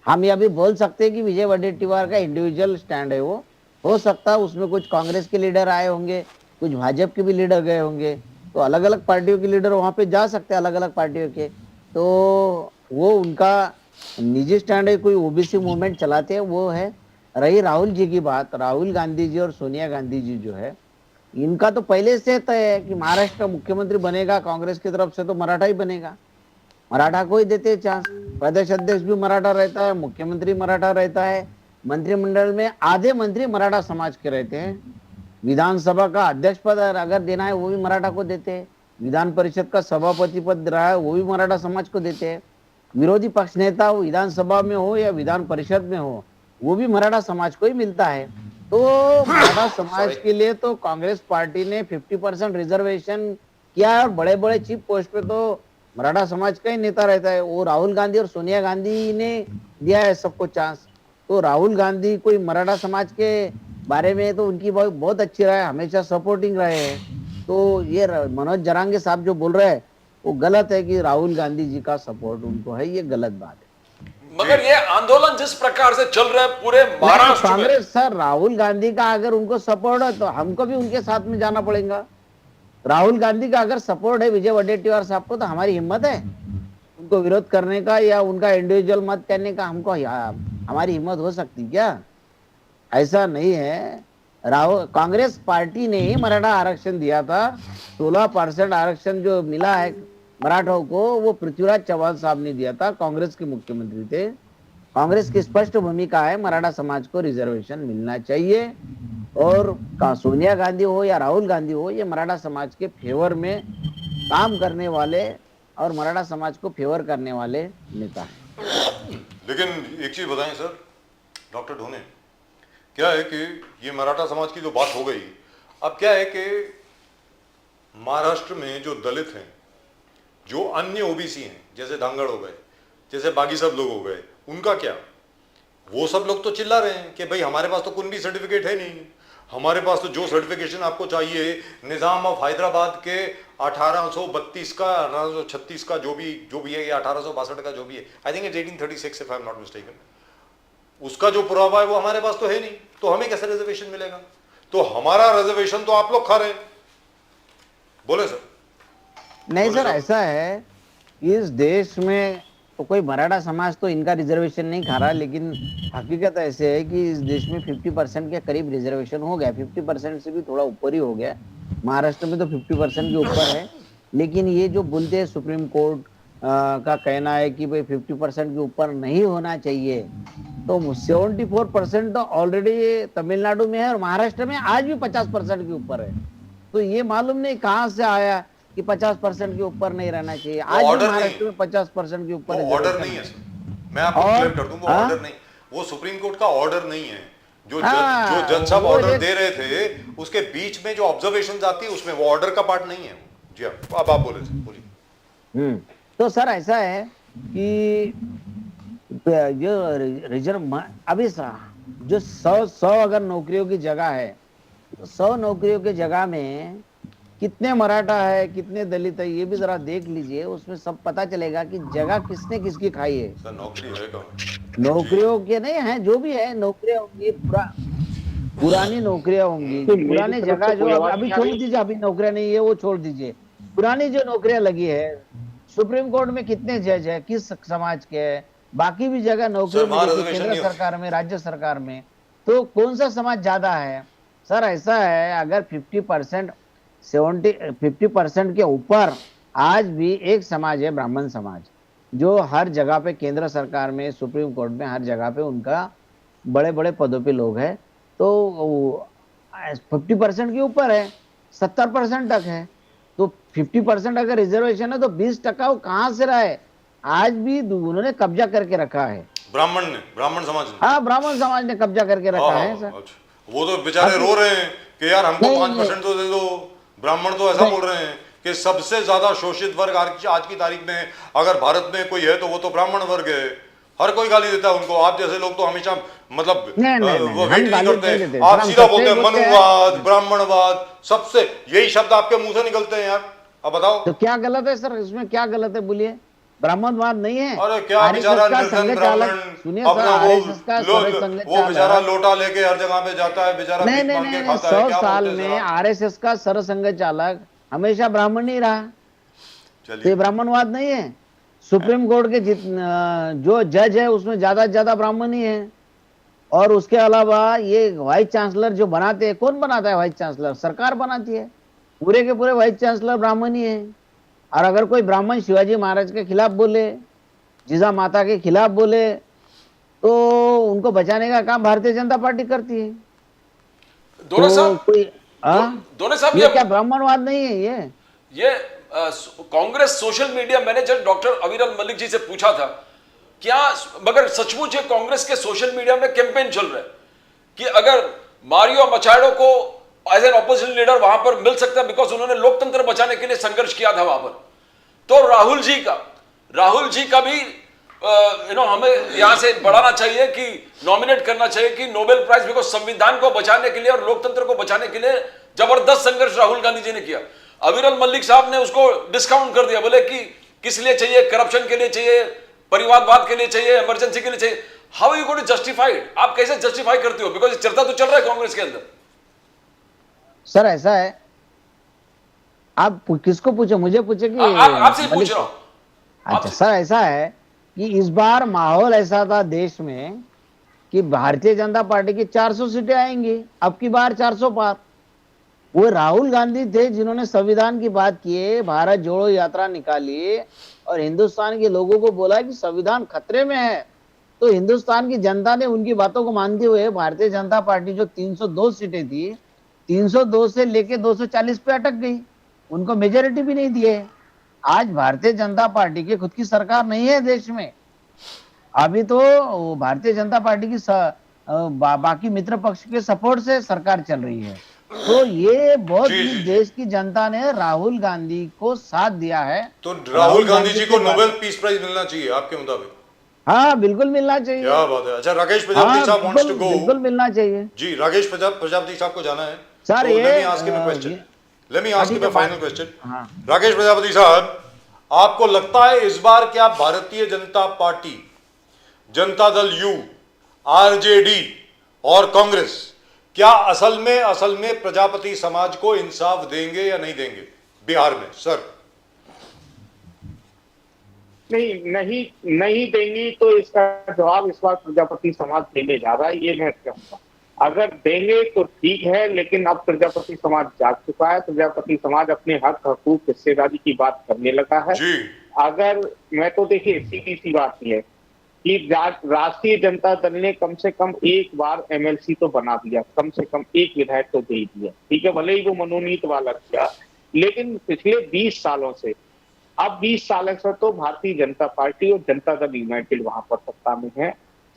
हम ये भी बोल सकते हैं कि विजय वडेट्टीवार का इंडिविजुअल स्टैंड है, वो हो सकता है उसमें कुछ कांग्रेस के लीडर आए होंगे, कुछ भाजपा के भी लीडर गए होंगे, तो अलग अलग पार्टियों के लीडर वहां पे जा सकते हैं, अलग अलग पार्टियों के, तो वो उनका निजी स्टैंड है, कोई ओबीसी मूवमेंट चलाते हैं वो है। रही राहुल जी की बात, राहुल गांधी जी और सोनिया गांधी जी जो है, इनका तो पहले से तय है कि महाराष्ट्र का मुख्यमंत्री बनेगा कांग्रेस की तरफ से तो मराठा ही बनेगा, मराठा को ही देते चांस। प्रदेश अध्यक्ष भी मराठा रहता है, मुख्यमंत्री मराठा रहता है, मंत्रिमंडल में आधे मंत्री मराठा समाज के रहते हैं, विधानसभा का अध्यक्ष पद अगर देना है वो भी मराठा को देते हैं, विधान परिषद का सभापति पद रहा है वो भी मराठा समाज को देते हैं, विरोधी पक्ष नेता हो विधानसभा में हो या विधान परिषद में हो वो भी मराठा समाज को ही मिलता है। तो मराठा समाज के लिए तो कांग्रेस पार्टी ने 50% रिजर्वेशन किया है, और बड़े बड़े चीफ पोस्ट पे तो मराठा समाज का ही नेता रहता है। वो राहुल गांधी और सोनिया गांधी ने दिया है सबको चांस, तो राहुल गांधी कोई मराठा समाज के बारे में तो उनकी बहुत अच्छी राय, हमेशा सपोर्टिंग रहे हैं। तो ये मनोज जरांगे साहब जो बोल रहे हैं वो गलत है कि राहुल गांधी जी का सपोर्ट उनको है, ये गलत बात है। मगर ये आंदोलन जिस प्रकार से चल रहा है पूरे महाराष्ट्र में, कांग्रेस सर, राहुल गांधी का अगर उनको सपोर्ट है तो हमको भी उनके साथ में जाना पड़ेगा। राहुल गांधी का अगर सपोर्ट है विजय वडेट्टीवार साहब को, तो हमारी हिम्मत है उनको विरोध करने का या उनका इंडिविजुअल मत करने का, हमको हमारी हिम्मत हो सकती क्या? ऐसा नहीं है। राहुल कांग्रेस पार्टी ने ही मराठा आरक्षण दिया था, 16% आरक्षण जो मिला है मराठों को वो पृथ्वीराज चौहान साहब ने दिया था, कांग्रेस के मुख्यमंत्री थे। कांग्रेस की स्पष्ट भूमिका है मराठा समाज को रिजर्वेशन मिलना चाहिए, और सोनिया गांधी हो या राहुल गांधी हो, ये मराठा समाज के फेवर में काम करने वाले और मराठा समाज को फेवर करने वाले नेता हैं। लेकिन एक चीज बताएं सर, डॉक्टर ढोने, क्या है कि ये मराठा समाज की जो बात हो गई, अब क्या है कि महाराष्ट्र में जो दलित हैं, जो अन्य ओबीसी हैं, जैसे धांगड़ हो गए, जैसे बाकी सब लोग हो गए, उनका क्या? वो सब लोग तो चिल्ला रहे हैं कि भाई हमारे पास तो कुनबी सर्टिफिकेट है नहीं, हमारे पास तो जो सर्टिफिकेशन आपको चाहिए निजाम ऑफ हैदराबाद के 1832 का 1836 का जो भी है, या 1862 का जो भी है, I think it's 1836 if I am not mistaken, उसका जो पुरावा है वो हमारे पास तो है नहीं, तो हमें कैसे रिजर्वेशन मिलेगा? तो हमारा रिजर्वेशन तो आप लोग खा रहे हैं। बोले सर। नहीं सर, ऐसा है, इस देश में तो कोई मराठा समाज तो इनका रिजर्वेशन नहीं खा रहा, लेकिन हकीकत ऐसे है कि इस देश में 50% के करीब रिजर्वेशन हो गया, 50% से भी थोड़ा ऊपर ही हो गया। महाराष्ट्र में तो 50% के ऊपर है, लेकिन ये जो बोलते हैं सुप्रीम कोर्ट का कहना है कि भाई 50% के ऊपर नहीं होना चाहिए, तो 74% तो ऑलरेडी तमिलनाडु में है और महाराष्ट्र में आज भी 50% के ऊपर है। तो ये मालूम नहीं कहाँ से आया कि 50% के ऊपर नहीं रहना चाहिए। आज भी महाराष्ट्र में 50% के ऊपर ऑर्डर नहीं है सर, मैं आपको क्लियर कर दूं, वो ऑर्डर नहीं, वो सुप्रीम कोर्ट का ऑर्डर नहीं है। जो जज साहब ऑर्डर दे रहे थे उसके बीच में जो ऑब्जर्वेशंस आती है उसमें वो ऑर्डर का पार्ट नहीं है। जी अब आप बोलिए। तो सर ऐसा है कि जो रिजर्व अभी जो 100 अगर नौकरियों की जगह है, तो 100 नौकरियों की जगह में कितने मराठा है, कितने दलित है, ये भी जरा देख लीजिए, उसमें सब पता चलेगा कि जगह किसने किसकी खाई है। सर नौकरी है कौन? नौकरियों के नहीं है, जो भी है नौकरियां होंगी, पुरानी नौकरियां होंगी, पुरानी जगह जो अभी छोड़ दीजिए, अभी नौकरियां नहीं है वो छोड़ दीजिए, पुरानी जो नौकरियां लगी है, सुप्रीम कोर्ट में कितने जज है, किस समाज के है, बाकी भी जगह नौकरी केंद्र सरकार में, राज्य सरकार में, तो कौन सा समाज ज्यादा है? सर ऐसा है, अगर 50% के ऊपर आज भी एक समाज है, ब्राह्मण समाज, जो हर जगह पे केंद्र सरकार में, सुप्रीम कोर्ट में, हर जगह पे उनका बड़े बड़े पदों पे लोग हैं। तो 50% के ऊपर है, 70% तक है। तो 50% अगर रिजर्वेशन है तो 20% वो कहाँ से रहा है? आज भी उन्होंने कब्जा करके रखा है, ब्राह्मण समाज ने। हाँ, ब्राह्मण समाज ने कब्जा करके रखा है सर। अच्छा, वो तो बेचारे रो रहे हैं कि यार हमको नहीं, 5% तो दे दो। ब्राह्मण तो ऐसा बोल रहे हैं कि सबसे ज्यादा शोषित वर्ग आज की तारीख में अगर भारत में कोई है तो वो तो ब्राह्मण वर्ग है। हर कोई गाली देता है उनको। आप जैसे लोग तो हमेशा मतलब वो वेट नहीं करते, आप सीधा बोलते हैं मनुवाद, ब्राह्मणवाद, सबसे यही शब्द आपके मुंह से निकलते हैं यार। अब बताओ तो क्या गलत है सर, इसमें क्या गलत है बोलिए? ब्राह्मणवाद नहीं है? अरे क्या बेचारा निर्धन ब्राह्मण अपना वो बेचारा लोटा लेके हर जगह पे जाता है, बेचारा नहीं भीख नहीं मांग के नहीं, खाता 100 है। क्या साल बोलते हैं में जरा? आरएसएस का सरसंघ चालक हमेशा ब्राह्मण नहीं रहा, तो ये चलिए ब्राह्मणवाद नहीं है। सुप्रीम कोर्ट के जो जज है उसमें ज्यादा से ज्यादा ब्राह्मण ही है। और उसके अलावा ये वाइस चांसलर जो बनाते हैं, कौन बनाता है वाइस चांसलर? सरकार बनाती है। पूरे के पूरे वाइस चांसलर ब्राह्मण ही है। और अगर कोई ब्राह्मण शिवाजी महाराज के खिलाफ बोले, जिजा माता के खिलाफ बोले, तो उनको बचाने का काम भारतीय जनता पार्टी करती है। दोनों तो साहब, कोई दोनों साहब, ये क्या ब्राह्मणवाद नहीं है ये? Congress social media manager doctor Aviral Malik जी से पूछा था क्या, मगर सचमुच कांग्रेस के सोशल मीडिया में कैंपेन चल रहा है कि अगर मारियो मचाडो को एज एन ऑपोजिशन लीडर वहां पर मिल सकता है, बिकॉज उन्होंने लोकतंत्र बचाने के लिए संघर्ष किया था वहां पर। तो राहुल जी का भी हमें यहां से बढ़ाना चाहिए कि नॉमिनेट करना चाहिए कि नोबेल प्राइज, बिकॉज संविधान को बचाने के लिए और लोकतंत्र को बचाने के लिए जबरदस्त संघर्ष राहुल गांधी जी ने किया। अविरल मलिक साहब ने उसको डिस्काउंट कर दिया, बोले कि किस लिए चाहिए, करप्शन के लिए चाहिए, परिवारवाद के लिए चाहिए, इमरजेंसी के लिए चाहिए। How you going to justify it? आप कैसे जस्टिफाई करते हो? बिकॉज चर्चा तो चल रहा है कांग्रेस के अंदर। सर ऐसा है, आप किसको पूछे? मुझे पूछे कि आपसे ही पूछ रहा हूं। अच्छा सर, ऐसा है कि इस बार माहौल ऐसा था देश में कि भारतीय जनता पार्टी की 400 सीटें आएंगी, अब की बार 400 पार। वो राहुल गांधी थे जिन्होंने संविधान की बात की, भारत जोड़ो यात्रा निकाली और हिंदुस्तान के लोगों को बोला कि संविधान खतरे में है। तो हिंदुस्तान की जनता ने उनकी बातों को मानते हुए भारतीय जनता पार्टी जो 302 सीटें थी, 302 से लेके 240 पे अटक गई, उनको मेजोरिटी भी नहीं दिए। आज भारतीय जनता पार्टी की खुद की सरकार नहीं है देश में। अभी तो भारतीय जनता पार्टी की बाकी मित्र पक्ष के सपोर्ट से सरकार चल रही है। तो ये बहुत देश की जनता ने राहुल गांधी को साथ दिया है। तो राहुल गांधी जी को नोबेल पीस प्राइज मिलना चाहिए आपके मुताबिक? हाँ बिल्कुल मिलना चाहिए। क्या बात है। अच्छा, राकेश प्रजापति साहब वांट्स टू गो। बिल्कुल मिलना चाहिए जी। राकेश प्रजापति साहब को जाना है सर। तो let me ask you final question. Rakesh Prajapati साहब, आपको लगता है इस बार क्या Bharatiya Janata party, Janata Dal you, RJD और कांग्रेस क्या असल में प्रजापति समाज को इंसाफ देंगे या नहीं देंगे बिहार में? सर नहीं देंगी तो इसका जवाब इस बार प्रजापति समाज देने जा रहा है, ये मैं कहूँगा। अगर देंगे तो ठीक है, लेकिन अब प्रजापति समाज जाग चुका है। प्रजापति समाज अपने हक, हकूक, हिस्सेदारी की बात करने लगा है। अगर मैं तो देखिए सीधी सी बात यह है कि राष्ट्रीय जनता दल ने कम से कम एक बार एमएलसी तो बना दिया, कम से कम एक विधायक तो दे दिया, ठीक है, भले ही वो मनोनीत वाला किया। लेकिन पिछले 20 सालों से, अब 20 सालों से तो भारतीय जनता पार्टी और जनता दल यूनाइटेड वहां पर सत्ता में है,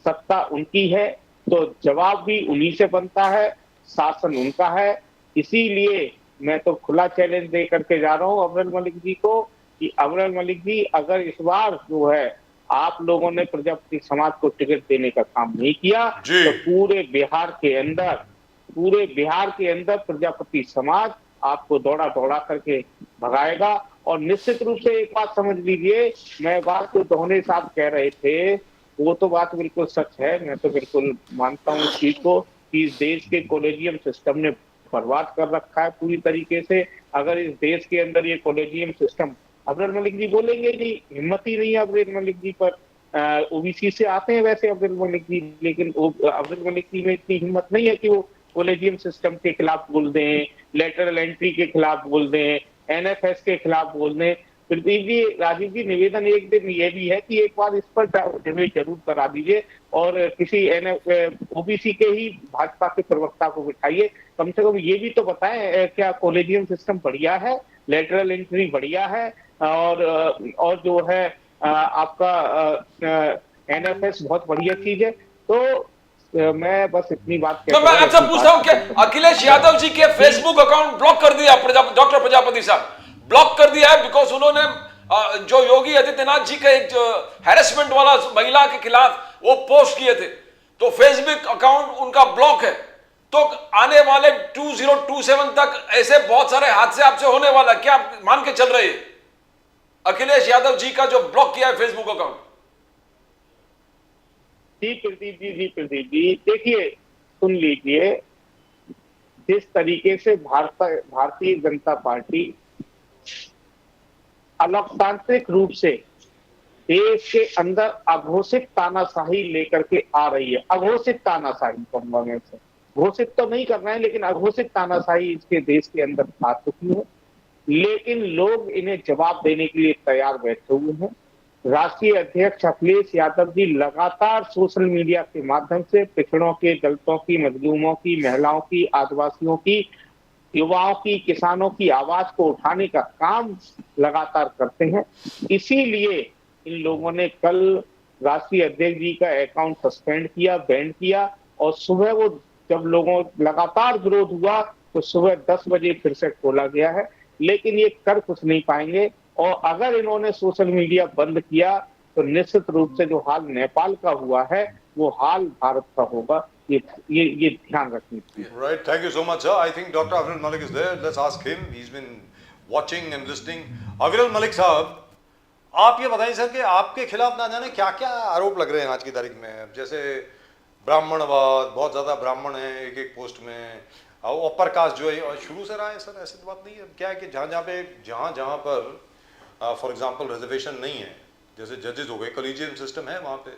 सत्ता उनकी है, तो जवाब भी उन्हीं से बनता है, शासन उनका है। इसीलिए मैं तो खुला चैलेंज दे करके जा रहा हूं अविरल मलिक जी को कि अविरल मलिक जी, अगर इस बार जो है आप लोगों ने प्रजापति समाज को टिकट देने का काम नहीं किया तो पूरे बिहार के अंदर प्रजापति समाज आपको दौड़ा करके भगाएगा। और निश्चित रूप से एक बात समझ लीजिए, मैं बात जो दोहने साहब कह रहे थे वो तो बात बिल्कुल सच है। मैं तो बिल्कुल मानता हूँ इस चीज को कि इस देश के कॉलेजियम सिस्टम ने बर्बाद कर रखा है पूरी तरीके से। अगर इस देश के अंदर ये कॉलेजियम सिस्टम, अविरल मलिक जी बोलेंगे नहीं, हिम्मत ही नहीं है अविरल मलिक जी पर। ओबीसी से आते हैं वैसे अविरल मलिक जी, लेकिन अविरल मलिक जी में इतनी हिम्मत नहीं है कि वो कॉलेजियम सिस्टम के खिलाफ बोल दें, लेटरल एंट्री के खिलाफ बोल दें, एनएफएस के खिलाफ बोल दें। प्रदीप जी, राजीव जी, निवेदन एक दिन ये भी है कि एक बार इस पर डिबेट जरूर करा दीजिए और किसी ओबीसी के ही भाजपा के प्रवक्ता को बिठाइए, कम से कम ये भी तो बताएं क्या कॉलेजियम सिस्टम बढ़िया है, लेटरल एंट्री बढ़िया है, और जो है आपका एनएफएस बहुत बढ़िया चीज है। तो मैं बस इतनी बात तो मैं आपसे पूछता हूं कि अखिलेश यादव जी के फेसबुक अकाउंट ब्लॉक कर दिया डॉक्टर प्रजापति साहब, ब्लॉक कर दिया है बिकॉज उन्होंने जो योगी आदित्यनाथ जी का एक हैरेसमेंट वाला महिला के खिलाफ वो पोस्ट किए थे, तो फेसबुक अकाउंट उनका ब्लॉक है। तो आने वाले 2027 तक ऐसे बहुत सारे हादसे आपसे होने वाला, क्या आप मान के चल रहे हैं अखिलेश यादव जी का जो ब्लॉक किया है फेसबुक अकाउंट? जी प्रदीप जी, देखिए सुन लीजिए, जिस तरीके से भारतीय जनता पार्टी अलोकतांत्रिक रूप से देश के अंदर अघोषित तानाशाही लेकर के आ रही है, अघोषित तानाशाही कहूंगा मैं इसे, घोषित तो नहीं कर रहे हैं लेकिन अघोषित तानाशाही इसके देश के अंदर आ चुकी है, लेकिन लोग इन्हें जवाब देने के लिए तैयार बैठे हुए हैं। राष्ट्रीय अध्यक्ष अखिलेश यादव जी लगातार सोशल मीडिया के माध्यम से पिछड़ों के, दलितों की, मजलूमों की, महिलाओं की, आदिवासियों की, युवाओं की, किसानों की आवाज को उठाने का काम लगातार करते हैं। इसीलिए इन लोगों ने कल राष्ट्रीय अध्यक्ष जी का अकाउंट सस्पेंड किया, बैन किया, और सुबह वो जब लोगों लगातार विरोध हुआ तो सुबह 10 बजे फिर से खोला गया है, लेकिन ये कर कुछ नहीं पाएंगे। और अगर इन्होंने सोशल मीडिया बंद किया तो निश्चित रूप से जो हाल नेपाल का हुआ है वो हाल भारत का होगा, ये ध्यान रखनी चाहिए। Right, thank you so much, sir. I think Dr. Aviral Malik is there. Let's ask him. He's been watching and listening. Aviral Malik साहब, आप ये बताइए सर कि आपके खिलाफ ना जाने क्या क्या आरोप लग रहे हैं आज की तारीख में, जैसे ब्राह्मणवाद, बहुत ज़्यादा ब्राह्मण हैं एक एक पोस्ट में, अपर कास्ट जो है शुरू से रहा है सर, ऐसी बात नहीं है। क्या है कि जहाँ जहाँ पर फॉर एग्जांपल रिजर्वेशन नहीं है, जैसे जजेस हो गए, कोलिजियम सिस्टम है वहाँ पे,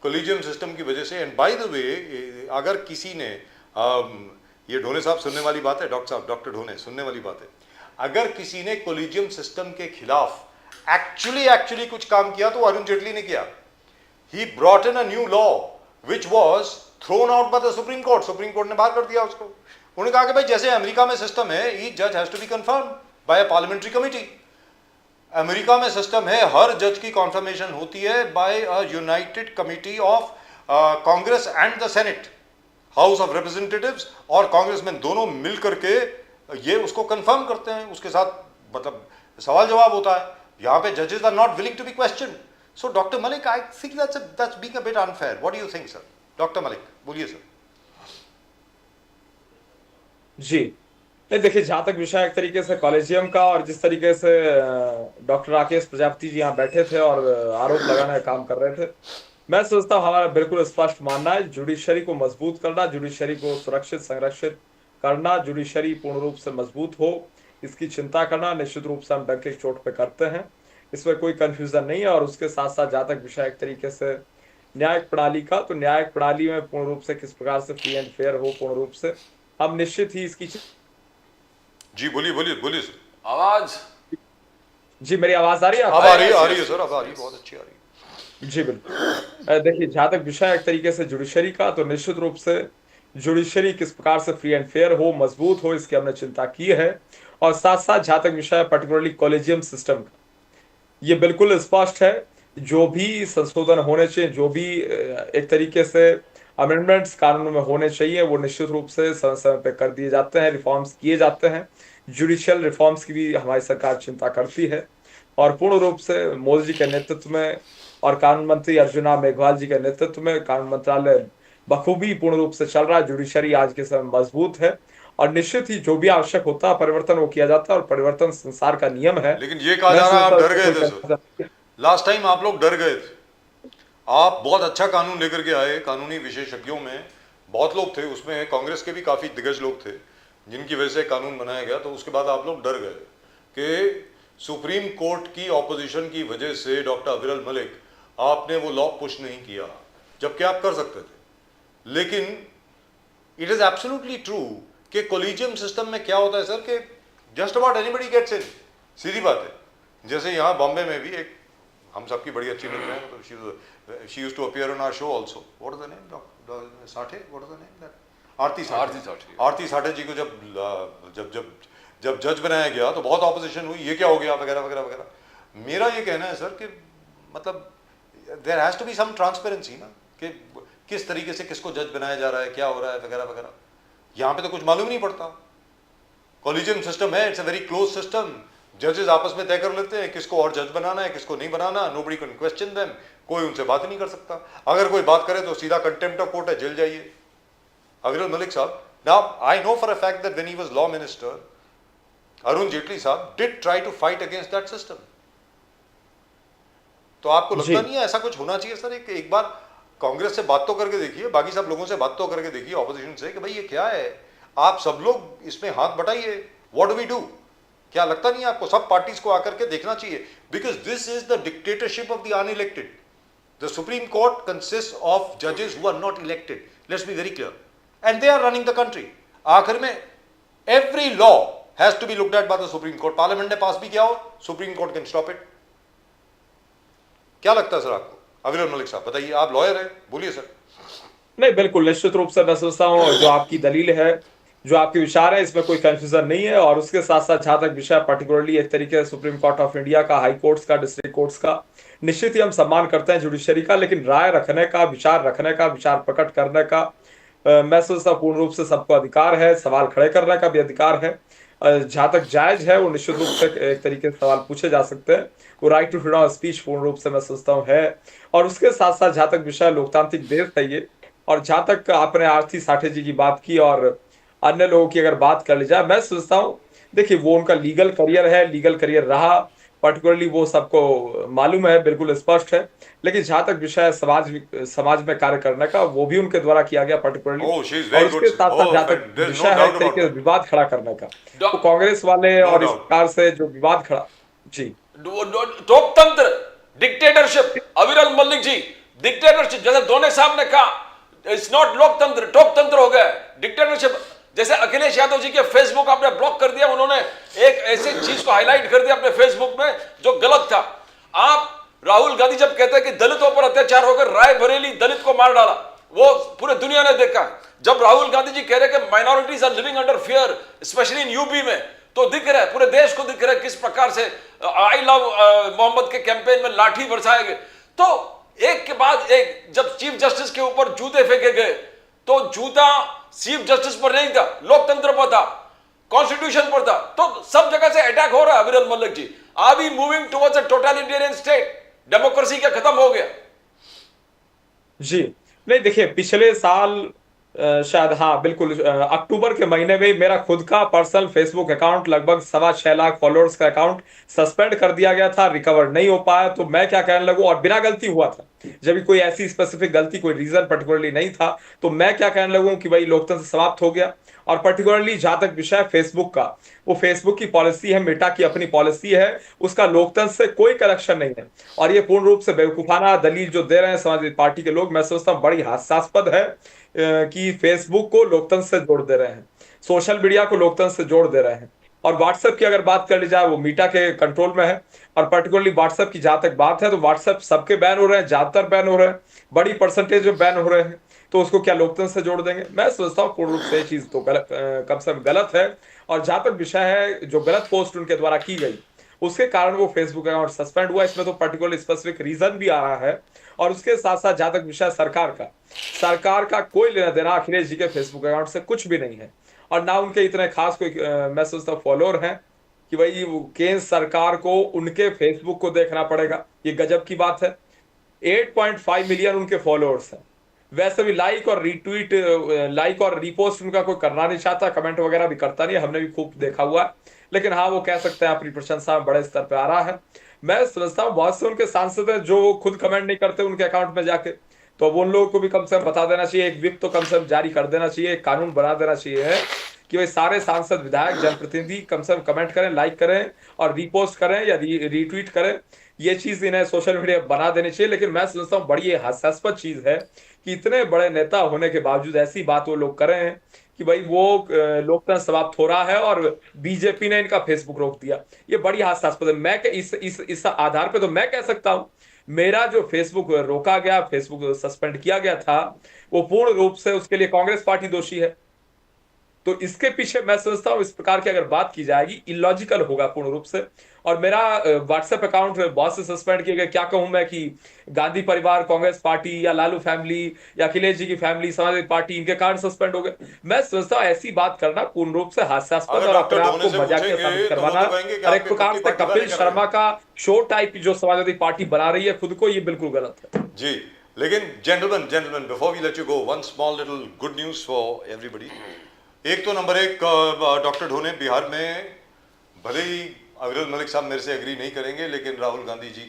कोलिजियम सिस्टम की वजह से, एंड बाय द वे अगर किसी ने ये ढोने साहब सुनने वाली बात है, डॉक्टर ढोने सुनने वाली बात है, अगर किसी ने कोलिजियम सिस्टम के खिलाफ एक्चुअली कुछ काम किया तो अरुण जेटली ने किया। He brought in a new law which was thrown out by the Supreme court ने बाहर कर दिया उसको। उन्होंने कहा कि भाई जैसे अमेरिका में सिस्टम है, ईच जज has to be confirm by a parliamentary committee. America में सिस्टम है, हर जज की कॉन्फर्मेशन होती है by a united committee of Congress and the Senate, House of Representatives और कांग्रेसमैन दोनों मिल करके ये उसको कंफर्म करते हैं, उसके साथ मतलब सवाल जवाब होता है। यहाँ पे जजेस are not willing to be question. So doctor Malik, I think that's being a bit unfair. What do you think sir? Doctor Malik बोलिए सर। जी नहीं, देखिए जहां तक विषय एक तरीके से कॉलेजियम का, और जिस तरीके से डॉक्टर राकेश प्रजापति जी यहाँ बैठे थे और आरोप लगाने का काम कर रहे थे, मैं सोचता हूँ हमारा बिल्कुल स्पष्ट मानना है, जुडिशरी को मजबूत करना, जुडिशरी को सुरक्षित संरक्षित करना, जुडिशरी पूर्ण रूप से मजबूत हो इसकी चिंता करना निश्चित रूप से हम डंके की चोट पे करते हैं, इसमें कोई कंफ्यूजन नहीं है। और उसके साथ साथ जहां तक विषय एक तरीके से न्यायिक प्रणाली का, तो न्यायिक प्रणाली में पूर्ण रूप से किस प्रकार से फ्री एंड फेयर हो, पूर्ण रूप से हम निश्चित ही इसकी। जी बोलिए सर। आवाज जी मेरी आवाज आ रही है? अब आ रही है सर, अब आ रही है, बहुत अच्छी आ रही है। जी बिल्कुल। देखिए जहां तक विषय एक तरीके से जुडिशरी का, तो निश्चित रूप से जुडिशरी किस प्रकार से फ्री एंड फेयर हो, मजबूत हो, इसकी हमने चिंता की है। और साथ साथ जहां तक विषय पर्टिकुलरली कॉलेजियम सिस्टम का, ये बिल्कुल स्पष्ट है, जो भी संशोधन होने चाहिए, जो भी एक तरीके से अमेंडमेंट्स कानून में होने चाहिए, वो निश्चित रूप से समय समय पे कर दिए जाते हैं, रिफॉर्म्स किए जाते हैं। जुडिशियल रिफॉर्म्स की भी हमारी सरकार चिंता करती है, और पूर्ण रूप से मोदी जी के नेतृत्व में और कानून मंत्री अर्जुना मेघवाल जी के नेतृत्व में कानून मंत्रालय बखूबी पूर्ण रूप से चल रहा है। जुडिशरी आज के समय मजबूत है, और निश्चित ही जो भी आवश्यक होता है परिवर्तन वो किया जाता है, और परिवर्तन संसार का नियम है। लेकिन ये कहा जा रहा है आप डर गए थे सर, लास्ट टाइम आप लोग डर गए थे। आप बहुत अच्छा कानून लेकर के आए, कानूनी विशेषज्ञों में बहुत लोग थे, उसमें कांग्रेस के भी काफी दिग्गज लोग थे जिनकी वजह से कानून बनाया गया। तो उसके बाद आप लोग डर गए कि सुप्रीम कोर्ट की ऑपोजिशन की वजह से डॉक्टर अविरल मलिक आपने वो लॉ पुश नहीं किया, जबकि आप कर सकते थे। लेकिन इट इज एब्सोल्युटली ट्रू कि कोलिजियम सिस्टम में क्या होता है सर कि जस्ट अबाउट एनीबडी गेट्स इन, सीधी बात है। जैसे यहाँ बॉम्बे में भी एक हम सबकी बड़ी अच्छी मित्र हैं, तो she used to appear on our show also. What is the name? Sathe, what is the name? Aarti Sathe. Aarti Sathe ji को जब जज बनाया गया तो बहुत ऑपोजिशन हुई, ये क्या हो गया वगैरह वगैरह वगैरह। मेरा ये कहना है सर कि मतलब there has to be some transparency ना, कि किस तरीके से किसको जज बनाया जा रहा है, क्या हो रहा है वगैरह वगैरह। यहाँ पे तो कुछ मालूम नहीं पड़ता। कॉलेजियम सिस्टम है, it's a very close system. जजेस आपस में तय कर लेते हैं किसको और जज बनाना है, किसको नहीं बनाना। नोबडी कैन क्वेश्चन देम, कोई उनसे बात नहीं कर सकता। अगर कोई बात करे तो सीधा कंटेम्प्ट ऑफ कोर्ट है, जेल जाइए। अविरल मलिक साहब, now I know for a fact that when he was law minister, Arun Jaitley साहब did try to fight against that system. तो आपको लगता नहीं है ऐसा कुछ होना चाहिए सर? एक बार कांग्रेस से बात तो करके देखिए, बाकी सब लोगों से बात तो करके देखिए, ऑपोजिशन से, कि भाई ये क्या है, आप सब लोग इसमें हाथ बटाइए। What do we do? क्या लगता नहीं है आपको सब पार्टीज को आकर के देखना चाहिए? Because this is the dictatorship of the unelected. The Supreme Court consist of जजेस who are not elected, let's be very clear, and they are running the country. आखिर में every law has to be looked at by the Supreme Court. Parliament ने पास भी किया हो, Supreme Court can stop it. क्या लगता है सर आपको? अविरल मलिक साहब बताइए, आप लॉयर हैं, बोलिए सर। नहीं, बिल्कुल निश्चित रूप से मैं सोचता हूँ जो आपकी दलील है, जो आपके विचार है, इसमें कोई कंफ्यूजन नहीं है। और उसके साथ साथ जहां तक विषय पर्टिकुलरली एक तरीके से सुप्रीम कोर्ट ऑफ इंडिया का, हाई कोर्ट्स का, डिस्ट्रिक्ट कोर्ट्स का, निश्चित ही हम सम्मान करते हैं जुडिशरी का, लेकिन राय रखने का, विचार रखने का, विचार प्रकट करने का मैं सोचता पूर्ण रूप से सबको अधिकार है। सवाल खड़े करने का भी अधिकार है। जहां तक जायज है वो निश्चित रूप से एक तरीके से सवाल पूछे जा सकते हैं। वो right to freedom of speech पूर्ण रूप से मैं सोचता हूँ है। और उसके साथ साथ जहां तक विषय लोकतांत्रिक देश है ये, और जहां तक आपने आरती साठे जी की बात की और अन्य लोगों की अगर बात कर ली जाए, मैं सोचता हूँ देखिए वो उनका लीगल करियर है, लीगल करियर रहा, पर्टिकुलरली वो सबको मालूम है, बिल्कुल स्पष्ट है। लेकिन जहां तक विषय समाज में कार्य करने का, वो भी उनके द्वारा किया गया पर्टिकुलरली। और उसके साथ साथ जहां तक विषय है एक तरीके से विवाद खड़ा करने का, तो कांग्रेस वाले और इस प्रकार से जो विवाद खड़ा, जी लोकतंत्र, डिक्टेटरशिप, अविरल मलिक जी, डिक्टेटरशिप, जैसे दोने साहब ने कहा, इट्स नॉट लोकतंत्र, टोकतंत्र हो गया, डिक्टेटरशिप। जैसे अखिलेश यादव जी के फेसबुक आपने ब्लॉक कर दिया, उन्होंने एक ऐसी चीज को हाईलाइट कर दिया अपने फेसबुक में जो गलत था। आप राहुल गांधी जब कहते हैं कि दलितों पर अत्याचार होकर रायबरेली दलित को मार डाला, वो पूरे दुनिया ने देखा। जब राहुल गांधी जी कह रहे कि minorities are living under fear, specially in UP में, तो दिख रहा है, पूरे देश को दिख रहा है किस प्रकार से आई लव मोहम्मद के कैंपेन में लाठी बरसाए गए। तो एक के बाद एक, जब चीफ जस्टिस के ऊपर जूते फेंके गए, तो जूता चीफ जस्टिस पर नहीं था, लोकतंत्र पर था, कॉन्स्टिट्यूशन पर था। तो सब जगह से अटैक हो रहा है। Aviral Malik ji, are we moving towards a totalitarian state? Democracy क्या खत्म हो गया? जी नहीं, देखिए पिछले साल शायद, हाँ बिल्कुल, अक्टूबर के महीने में मेरा खुद का पर्सनल फेसबुक अकाउंट, लगभग 6.25 लाख फॉलोअर्स का अकाउंट सस्पेंड कर दिया गया था, रिकवर नहीं हो पाया। तो मैं क्या कहने लगूं, और बिना गलती हुआ था, जब भी कोई ऐसी स्पेसिफिक गलती, कोई रीजन पर्टिकुलरली नहीं था, तो मैं क्या कहने लगूं कि भाई लोकतंत्र समाप्त हो गया। और पर्टिकुलरली जहां तक विषय फेसबुक का, वो फेसबुक की पॉलिसी है, मेटा की अपनी पॉलिसी है, उसका लोकतंत्र से कोई कनेक्शन नहीं है। और ये पूर्ण रूप से बेवकूफाना दलील जो दे रहे हैं समाजवादी पार्टी के लोग, मैं सोचता हूँ बड़ी हास्यास्पद है कि फेसबुक को लोकतंत्र से जोड़ दे रहे हैं, सोशल मीडिया को लोकतंत्र से जोड़ दे रहे हैं। और व्हाट्सएप की अगर बात कर ली जाए, वो मीटा के कंट्रोल में है। और पर्टिकुलरली व्हाट्सएप की जहां तक बात है, तो व्हाट्सएप सबके बैन हो रहे हैं, ज्यादातर बैन हो रहे हैं, बड़ी परसेंटेज में बैन हो रहे हैं। तो उसको क्या लोकतंत्र से जोड़ देंगे? मैं सोचता हूँ पूर्ण रूप से ये चीज तो कम से कम गलत है। और जहां तक विषय है, जो गलत पोस्ट उनके द्वारा की गई, उसके कारण वो फेसबुक अकाउंट सस्पेंड हुआ। इसमें तो पर्टिकुलर स्पेसिफिक रीजन भी आ रहा है। और उसके साथ साथ जहां तक विषय सरकार का कोई लेना देना अखिलेश जी के फेसबुक अकाउंट से कुछ भी नहीं है। और ना उनके इतने खास कोई मैं सोचता हूँ फॉलोअर हैं कि भाई केंद्र सरकार को उनके फेसबुक को देखना पड़ेगा। ये गजब की बात है। 8.5 मिलियन उनके फॉलोअर्स हैं। वैसे भी लाइक और रीपोस्ट उनका कोई करना नहीं चाहता, कमेंट वगैरह भी करता नहीं, हमने भी खूब देखा हुआ है। लेकिन हाँ, वो कह सकते हैं अपनी प्रशंसा में बड़े स्तर पे आ रहा है। मैं समझता हूँ बहुत से उनके सांसद हैं जो खुद कमेंट नहीं करते उनके अकाउंट में जाके, तो अब उन लोगों को भी कम से कम बता देना चाहिए, एक विप तो कम से कम जारी कर देना चाहिए, एक कानून बना देना चाहिए है कि भाई सारे सांसद, विधायक, जनप्रतिनिधि कम से कम कमेंट करें, लाइक करें और रीपोस्ट करें या रीट्वीट करें। ये चीज इन्हें सोशल मीडिया बना देनी चाहिए। लेकिन मैं समझता हूँ बड़ी ये हास्यास्पद चीज है कि इतने बड़े नेता होने के बावजूद ऐसी बात वो लोग कर रहे हैं कि भाई वो लोकतंत्र समाप्त हो रहा है और बीजेपी ने इनका फेसबुक रोक दिया। ये बड़ी हास्यास्पद है। मैं इस आधार पे तो मैं कह सकता हूँ मेरा जो फेसबुक रोका गया, फेसबुक सस्पेंड किया गया था, वो पूर्ण रूप से उसके लिए कांग्रेस पार्टी दोषी है। तो इसके पीछे मैं समझता हूं इस प्रकार की अगर बात की जाएगी इलॉजिकल होगा पूर्ण रूप से। और मेरा व्हाट्सएप अकाउंट बहुत से सस्पेंड किए गए। क्या कहूं मैं कि गांधी परिवार, कांग्रेस पार्टी या लालू फैमिली या अखिलेश जी की फैमिली, समाजवादी पार्टी, इनके कारण सस्पेंड हो गए। मैं समझता हूं ऐसी बात करना पूर्ण रूप से हास्यास्पद और अपने आप को मजाकिया साबित करवाना और एक प्रकार से कपिल शर्मा का शो टाइप जो समाजवादी पार्टी बना रही है खुद को, ये बिल्कुल गलत है जी। लेकिन gentleman before we let you go, one small little good news for everybody. एक तो नंबर एक, डॉक्टर ढोने बिहार में, भले ही अविरल मलिक साहब मेरे से एग्री नहीं करेंगे, लेकिन राहुल गांधी जी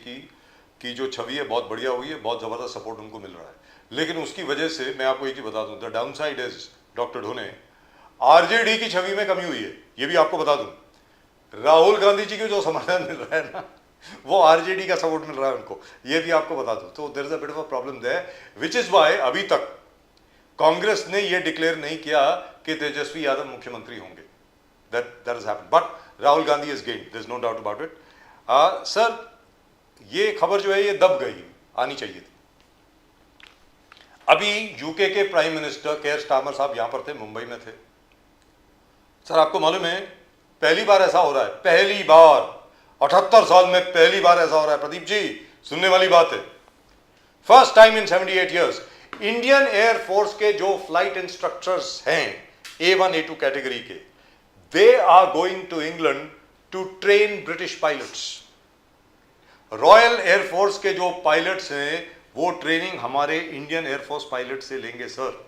की जो छवि है बहुत बढ़िया हुई है, बहुत ज़बरदस्त सपोर्ट उनको मिल रहा है। लेकिन उसकी वजह से मैं आपको एक ही बता दूं, the down side is doctor ढोने, आरजेडी की छवि में कमी हुई है, ये भी आपको बता दूं। राहुल गांधी जी को जो समर्थन मिल रहा है ना, वो आरजेडी का सपोर्ट मिल रहा है उनको, ये भी आपको बता दूं। तो there is a bit of a problem there, which is why अभी तक कांग्रेस ने ये डिक्लेयर नहीं किया कि तेजस्वी यादव मुख्यमंत्री होंगे। That has happened, but Rahul Gandhi is gain, there is no doubt about it. Sir, ये खबर जो है ये दब गई, आनी चाहिए थी। अभी यूके के प्राइम मिनिस्टर केयर स्टारमर साहब यहां पर थे, मुंबई में थे। सर, आपको मालूम है पहली बार ऐसा हो रहा है, पहली बार 78 साल में पहली बार ऐसा हो रहा है। प्रदीप जी, सुनने वाली बात है, first time in 78 years Indian Air Force के जो फ्लाइट इंस्ट्रक्टर्स हैं A1 A2 कैटेगरी के, they are going to England to train British pilots. Royal Air Force के जो पायलट्स हैं वो ट्रेनिंग हमारे इंडियन एयरफोर्स पायलट से लेंगे। Sir,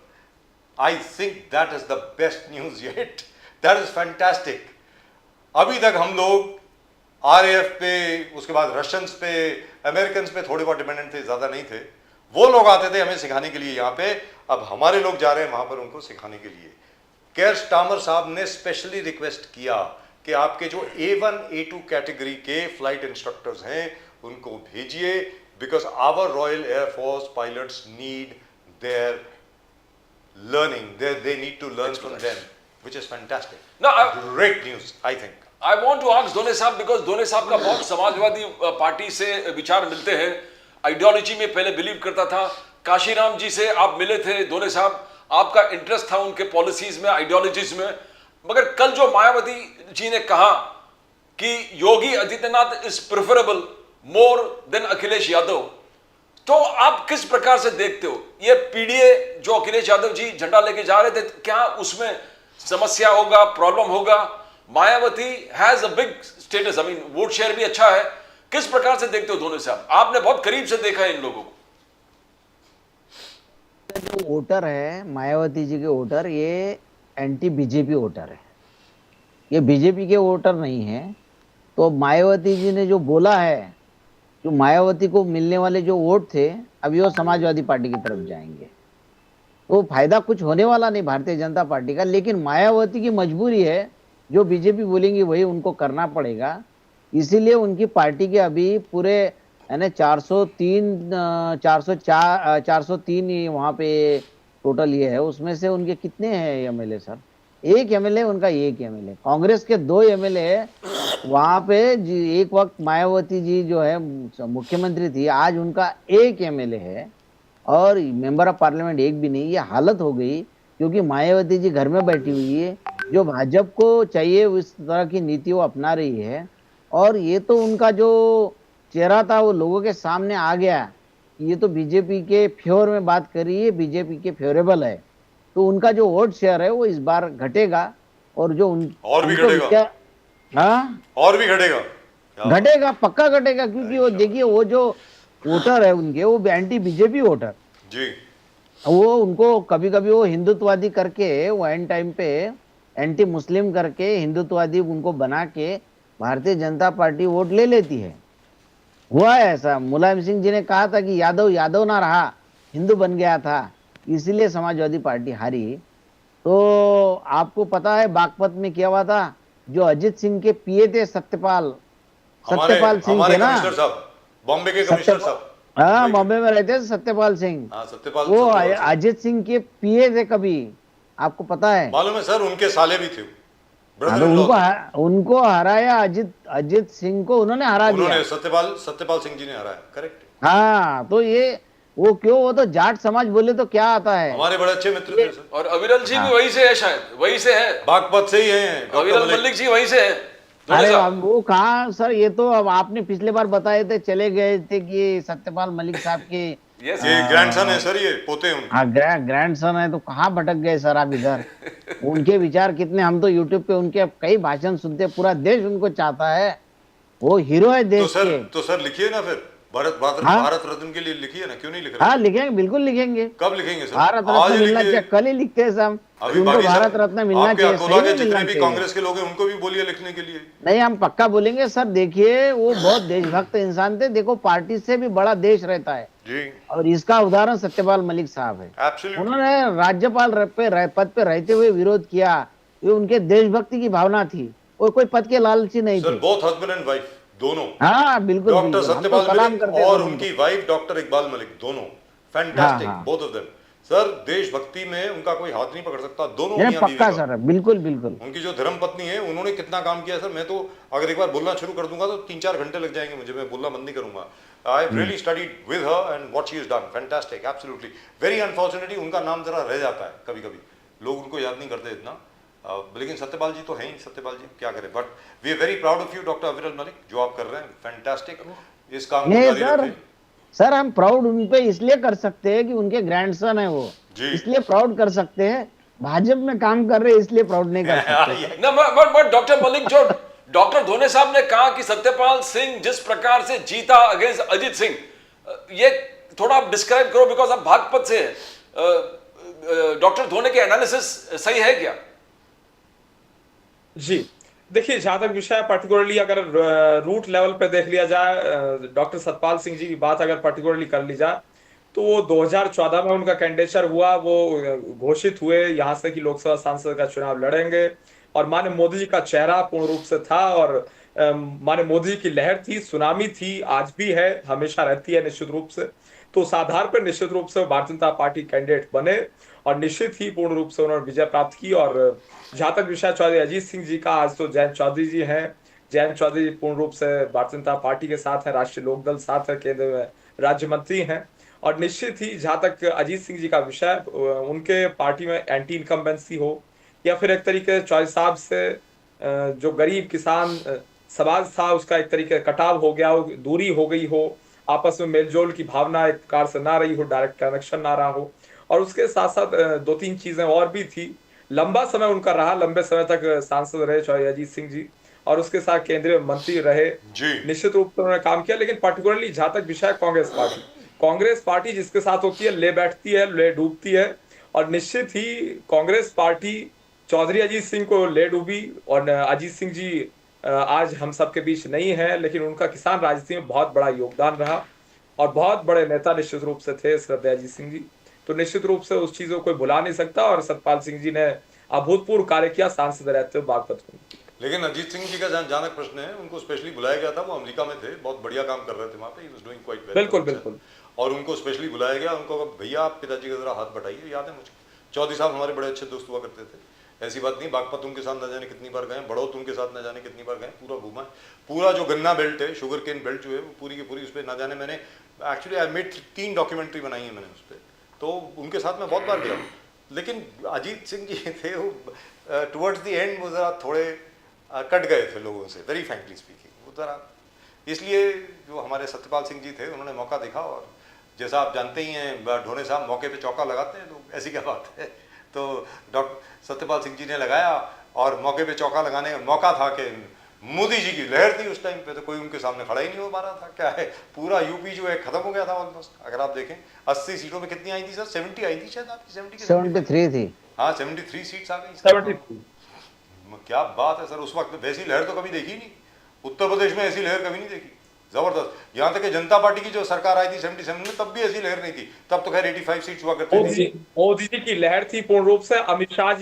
I think that is the best news yet, that is fantastic. अभी तक हम लोग RAF पे, उसके बाद रशियंस पे, अमेरिकन पे थोड़े बहुत डिपेंडेंट थे, ज्यादा नहीं थे। वो लोग आते थे हमें सिखाने के लिए यहाँ पे, अब हमारे लोग जा रहे हैं वहां पर उनको सिखाने के लिए। केयर स्टारमर साहब ने स्पेशली रिक्वेस्ट किया कि आपके जो A1 A2 कैटेगरी के फ्लाइट इंस्ट्रक्टर्स हैं उनको भेजिए, because our Royal Air Force pilots need their learning, they need to learn from them, which is fantastic. No, great news, I think. I want to ask दोने साहब, because दोने साहब का बहुत समाजवादी पार्टी से विचार मिलते हैं, आइडियोलॉजी में पहले बिलीव करता था। काशीराम जी से आप मिले थे दोने साहब, आपका इंटरेस्ट था उनके पॉलिसीज में, आइडियोलॉजीज में, मगर कल जो मायावती जी ने कहा कि Yogi Adityanath is preferable more than Akhilesh Yadav, तो आप किस प्रकार से देखते हो ये पीडीए जो अखिलेश यादव जी झंडा लेके जा रहे थे, क्या उसमें समस्या होगा, प्रॉब्लम होगा? Mayawati has a big status, I mean vote share भी अच्छा है, किस प्रकार से देखते हो दोनों साहब? आपने बहुत करीब से देखा है इन लोगों को। जो वोटर है मायावती जी के वोटर, ये एंटी बीजेपी वोटर है, ये बीजेपी के वोटर नहीं है। तो मायावती जी ने जो बोला है, जो मायावती को मिलने वाले जो वोट थे अभी वो समाजवादी पार्टी की तरफ जाएंगे, तो फायदा कुछ होने वाला नहीं भारतीय जनता पार्टी का। लेकिन मायावती की मजबूरी है, जो बीजेपी बोलेंगी वही उनको करना पड़ेगा। इसीलिए उनकी पार्टी के अभी पूरे यानी 403 वहां पे टोटल ये है, उसमें से उनके कितने हैं MLA सर? एक MLA उनका, एक MLA। कांग्रेस के 2 MLA वहां पे एक वक्त मायावती जी जो है मुख्यमंत्री थी, आज उनका एक MLA है और मेंबर ऑफ पार्लियामेंट एक भी नहीं। ये हालत हो गई क्योंकि मायावती जी घर में बैठी हुई है, जो भाजपा को चाहिए उस तरह की नीति वो अपना रही है। और ये तो उनका जो चेहरा था वो लोगों के सामने आ गया, ये तो बीजेपी के फेवर में बात कर रही है, बीजेपी के फेवरेबल है। तो उनका जो वोट शेयर है वो इस बार घटेगा, और जो और भी घटेगा, हाँ और भी घटेगा, घटेगा, पक्का घटेगा। क्योंकि वो देखिए, वो जो वोटर है उनके, वो एंटी बीजेपी वोटर जी, वो उनको कभी कभी वो हिंदुत्ववादी करके, वो एंड टाइम पे एंटी मुस्लिम करके हिंदुत्ववादी उनको बना के भारतीय जनता पार्टी वोट ले लेती है। हुआ है ऐसा, मुलायम सिंह जी ने कहा था कि यादव यादव ना रहा, हिंदू बन गया था, इसीलिए समाजवादी पार्टी हारी। तो आपको पता है बागपत में क्या हुआ था, जो अजित सिंह के PA थे, सत्यपाल सिंह थे ना, बॉम्बे के कमिश्नर साहब। हाँ, बॉम्बे में रहते हैं सत्यपाल सिंह। हाँ, सत्यपाल वो सत्यपाल सिंह। अजित सिंह के पीए थे कभी, आपको पता है? मालूम है सर, उनके साले भी थे, हाँ, ब्रदर तो इन लॉ उनको थे। उनको हराया, अजित सिंह को उन्होंने हरा दिया। उन्होंने सत्यपाल सिंह जी ने हराया, करेक्ट। हाँ, तो ये वो क्यों, वो तो जाट समाज बोले तो क्या आता है। हमारे बड़े अच्छे मित्र थे सर। और अविरल जी भी वहीं से है, शायद वहीं से है, बागपत से ही हैं डॉक्टर अविरल मलिक। मलिक जी वहीं से है। धोने अरे साहब। अब वो कहाँ सर, ये तो अब आपने पिछले बार बताए थे, चले गए थे कि सत्यपाल मलिक साहब के Yes. ये ग्रैंडसन है सर, ये पोते हैं उनके। हाँ, ग्रैंड सन है, तो कहाँ भटक गए सर आप इधर। उनके विचार कितने, हम तो यूट्यूब पे उनके कई भाषण सुनते हैं, पूरा देश उनको चाहता है, वो हीरो है देश के। तो सर लिखिए ना फिर, हाँ? भारत रत्न के लिए लिखिए ना, क्यों नहीं लिख रहे? हाँ, लिखेंगे, बिल्कुल लिखेंगे। कब लिखेंगे सर? भारत आज रत्न ही मिलना लिखिए। चाहिए, कल ही लिखते हैं सब। अभी उनको बाकी भारत सब रत्न मिलना आपके चाहिए, अकोला सही के में जितने मिलना भी चाहिए। कांग्रेस के लोग हैं उनको भी बोलिए लिखने के लिए। नहीं, हम पक्का बोलेंगे सर। देखिए, वो बहुत देशभक्त इंसान थे। देखो, पार्टी से भी बड़ा देश रहता है, जी, और इसका उदाहरण सत्यपाल मलिक साहब है। एब्सोल्युटली। उन्होंने राज्यपाल पद पे रहते हुए विरोध किया, ये उनके देशभक्ति की भावना थी, और कोई पद के लालची नहीं सर थे। बोथ हस्बैंड एंड वाइफ दोनों, हाँ, बिल्कुल डॉक्टर बिल्कुल, हम तो सत्यपाल सलाम मलिक करते हैं और सर उनकी उनको। वाइफ डॉक्टर इकबाल मलिक, दोनों फैंटास्टिक, हाँ। Both of them. सर देशभक्ति में उनका कोई हाथ नहीं पकड़ सकता, दोनों नहीं, मियां बीवी पक्का का। सर, बिल्कुल बिल्कुल। उनकी जो धर्म पत्नी है, उन्होंने कितना काम किया सर। मैं तो अगर एक बार बोलना शुरू कर दूंगा तो 3-4 घंटे लग जाएंगे मुझे, मैं बोलना बंद नहीं करूंगा। I really studied with her and what she is done, fantastic, absolutely. Very unfortunately उनका नाम जरा रह जाता है कभी कभी, लोग उनको याद नहीं करते इतना। लेकिन सत्यपाल जी तो हैं ही, सत्यपाल जी क्या करें। But we are very proud of you doctor Aviral Malik, जो आप कर रहे हैं फैंटास्टिक। इस काम को नहीं जारी सर, रखें। सर हम प्राउड उन पे इसलिए कर सकते हैं कि उनके ग्रैंडसन है वो, जी। इसलिए प्राउड कर सकते हैं। भाजपा में काम कर रहे हैं इसलिए प्राउड नहीं कर सकते। ना, बट डॉक्टर मलिक, जो डॉक्टर धोने साहब ने कहा कि सत्यपाल सिंह जिस प्रकार से जीता अगेंस्ट अजित सिंह, ये थोड़ा आप डिस्क्राइब करो, बिकॉज आप भागपत से हैं। डॉक्टर धोने के एनालिसिस सही है क्या? जी, देखिए, जहां तक विषय पर्टिकुलरली अगर रूट लेवल पे देख लिया जाए, डॉक्टर सतपाल सिंह जी की बात अगर पर्टिकुलरली कर ली जाए, तो वो 2014 में उनका कैंडिडेचर हुआ, वो घोषित हुए यहाँ से कि लोकसभा सांसद का चुनाव लड़ेंगे, और माननीय मोदी जी का चेहरा पूर्ण रूप से था, और माननीय मोदी जी की लहर थी, सुनामी थी, आज भी है, हमेशा रहती है निश्चित रूप से। तो उस आधार पर निश्चित रूप से भारतीय जनता पार्टी कैंडिडेट बने, और निश्चित ही पूर्ण रूप से उन्होंने विजय प्राप्त की। और जहां तक विषय चौधरी अजीत सिंह जी का, आज तो जयंत चौधरी जी हैं। जयंत चौधरी पूर्ण रूप से भारतीय जनता पार्टी के साथ है, राष्ट्रीय लोकदल साथ है, केंद्र में राज्य मंत्री हैं। और निश्चित ही जहां तक अजीत सिंह जी का विषय, उनके पार्टी में एंटी इनकम्बेंसी हो, या फिर एक तरीके से चौधरी साहब से जो गरीब किसान समाज था उसका एक तरीके कटाव हो गया हो, दूरी हो गई हो, आपस में मेलजोल की भावना एक प्रकार से ना रही हो, डायरेक्ट कनेक्शन ना रहा हो। और उसके साथ साथ 2-3 चीजें और भी थी। लंबा समय उनका रहा, लंबे समय तक सांसद रहे चौधरी अजीत सिंह जी, और उसके साथ केंद्रीय मंत्री रहे, निश्चित रूप से उन्होंने काम किया। लेकिन पर्टिकुलरली जहां तक विषय कांग्रेस पार्टी जिसके साथ होती है, ले बैठती है, ले डूबती है। और निश्चित ही कांग्रेस पार्टी चौधरी अजीत सिंह को ले डूबी, और अजीत सिंह जी आज हम सबके बीच नहीं है, लेकिन उनका किसान राजनीति में बहुत बड़ा योगदान रहा, और बहुत बड़े नेता निश्चित रूप से थे श्रद्धेय अजीत सिंह जी। तो निश्चित रूप से उस चीज को कोई भुला नहीं सकता, और सतपाल सिंह जी ने अभूतपूर्व कार्य किया सांसद रहते हुए बागपत में। लेकिन अजीत सिंह जी का जहाँ तक प्रश्न है, उनको स्पेशली बुलाया गया था, वो अमेरिका में थे, बहुत बढ़िया काम कर रहे थे वहाँ पे, he was doing quite well. बिल्कुल बिल्कुल। और उनको स्पेशली बुलाया गया, उनको भैया आप पिताजी का जरा हाथ बटाइए। याद है मुझे, चौधरी साहब हमारे बड़े अच्छे दोस्त हुआ करते थे, ऐसी बात नहीं। बागपत उनके साथ न जाने कितनी बार गए, बड़ौत उनके साथ न जाने कितनी बार गए, पूरा घूमा। पूरा जो गन्ना बेल्ट है, शुगर केन बेल्ट जो है, वो पूरी की पूरी उस पर न जाने, मैंने एक्चुअली आई मेड 3 डॉक्यूमेंट्री बनाई है मैंने उस पर, तो उनके साथ मैं बहुत बार गया। लेकिन अजीत सिंह जी थे वो टुवर्ड्स द एंड वो जरा थोड़े कट गए थे लोगों से, वेरी फ्रैंकली स्पीकिंग, वो जरा। इसलिए जो हमारे सत्यपाल सिंह जी थे, उन्होंने मौका देखा, और जैसा आप जानते ही हैं ढोने साहब मौके पे चौका लगाते हैं, तो ऐसी क्या बात है। तो डॉक्टर सत्यपाल सिंह जी ने लगाया, और मौके पे चौका लगाने का मौका था कि मोदी जी की लहर थी उस टाइम पे, तो कोई उनके सामने खड़ा ही नहीं हो पा रहा था। क्या है, पूरा यूपी जो है खत्म हो गया था ऑलमोस्ट। अगर आप देखें 80 सीटों में कितनी आई थी सर? 70 आई थी शायद आपकी, 73 थी। हाँ, 73 सीट्स आ गई। 73। क्या बात है सर, उस वक्त वैसी लहर तो कभी देखी नहीं, उत्तर प्रदेश में ऐसी लहर कभी नहीं देखी। जबरदस्त। यहाँ तक कि जनता पार्टी की जो सरकार आई थी 77 में, तब भी ऐसी लहर नहीं थी, तब तो खैर 85 सीट्स हुआ करती थी। मोदी जी की लहर थी पूर्ण रूप से। अमित शाह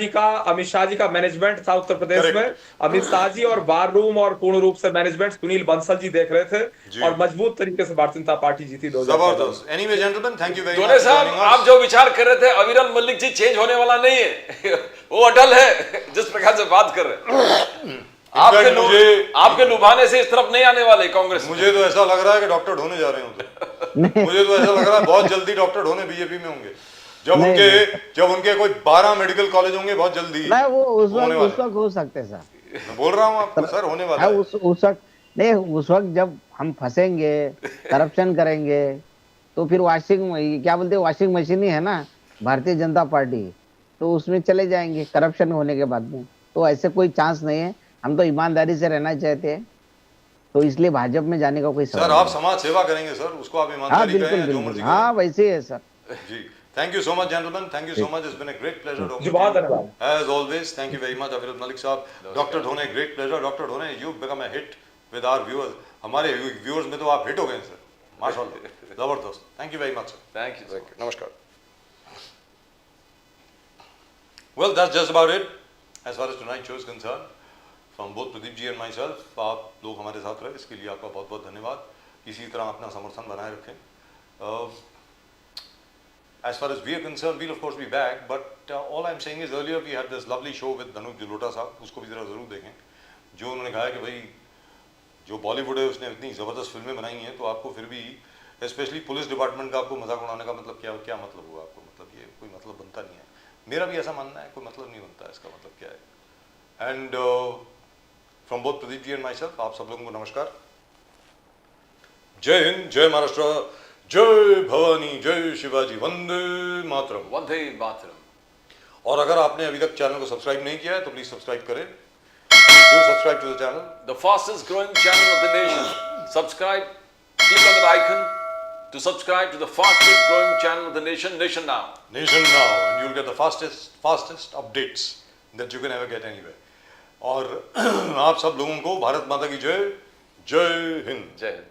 जी का मैनेजमेंट था उत्तर प्रदेश में। अमित शाह जी और वार रूम और पूर्ण रूप से मैनेजमेंट सुनील बंसल जी देख रहे थे और मजबूत तरीके से भारतीय जनता पार्टी जीती 2014। जबरदस्त। Anyway gentleman, thank you very दोने मच। साहब, आप जो विचार कर रहे थे अविरल मलिक जी चेंज होने वाला नहीं है वो अटल है जिस प्रकार से बात कर रहे हैं। आपके लुभाने से इस तरफ नहीं आने वाले कांग्रेस। मुझे तो ऐसा लग रहा है कि डॉक्टर ढोने जा रहे हो। मुझे तो ऐसा लग रहा है बहुत जल्दी डॉक्टर ढोने बीजेपी में होंगे। जब उनके कोई 12 मेडिकल कॉलेज होंगे बहुत जल्दी। नहीं, वो उस वक्त हो सकते सर। मैं बोल रहा हूँ आपको सर, होने वाला है। उस वक्त नहीं, उस वक्त जब हम फंसेंगे, करप्शन करेंगे, तो फिर क्या बोलते हैं, वॉशिंग मशीन ही है ना भारतीय जनता पार्टी, तो उसमें चले जाएंगे करप्शन होने के बाद में। तो ऐसे कोई चांस नहीं है। हम तो ईमानदारी से रहना चाहते हैं, तो इसलिए भाजपा में जाने का कोई सवाल सर आप समाज सेवा करेंगे सर, उसको आप ईमानदारी कहें, जो मर्जी करें। हाँ वैसे ही है सर जी। Thank you so much gentleman, thank you so much. It's been a great pleasure. बहुत धन्यवाद as always. Thank you very much Aviral Malik साहब। Doctor Dhone, great pleasure. Doctor Dhone, you become a hit with our viewers. हमारे viewers में तो आप hit हो गए सर, माशाल्लाह, जबरदस्त। Thank you very much sir. Thank you. नमस्कार। Well, that's just about it as far as tonight's show is concerned. From both Pradeep ji and myself, आप लोग हमारे साथ रहे, इसके लिए आपका बहुत बहुत धन्यवाद। इसी तरह अपना समर्थन बनाए रखें। As far as we are concerned, we'll of course be back, but all I'm saying is earlier we had this lovely show with Dhanup Jalota साहब, उसको भी जरा ज़रूर देखें। जो उन्होंने कहा कि भाई जो बॉलीवुड है उसने इतनी ज़बरदस्त फिल्में बनाई हैं, तो आपको फिर भी स्पेशली पुलिस डिपार्टमेंट का आपको मजाक उड़ाने का मतलब क्या मतलब हुआ आपको? मतलब ये कोई मतलब बनता नहीं है। मेरा भी ऐसा मानना है, कोई मतलब नहीं बनता है, इसका मतलब क्या है। And from both Pradeep ji and myself, आप सब लोगों को नमस्कार। जय हिंद, जय महाराष्ट्र, जय भवानी, जय शिवाजी, वंदे मातरम। वंदे मातरम। और अगर आपने अभी तक चैनल को सब्सक्राइब नहीं किया है तो प्लीज सब्सक्राइब करें। Do subscribe to the channel. The fastest growing channel of the nation. Subscribe. Click on that icon to subscribe to the fastest growing channel of the nation, Nation Now. Nation Now, and you'll get the fastest updates that you can ever get anywhere. और आप सब लोगों को भारत माता की जय, जय हिंद। जय हिंद।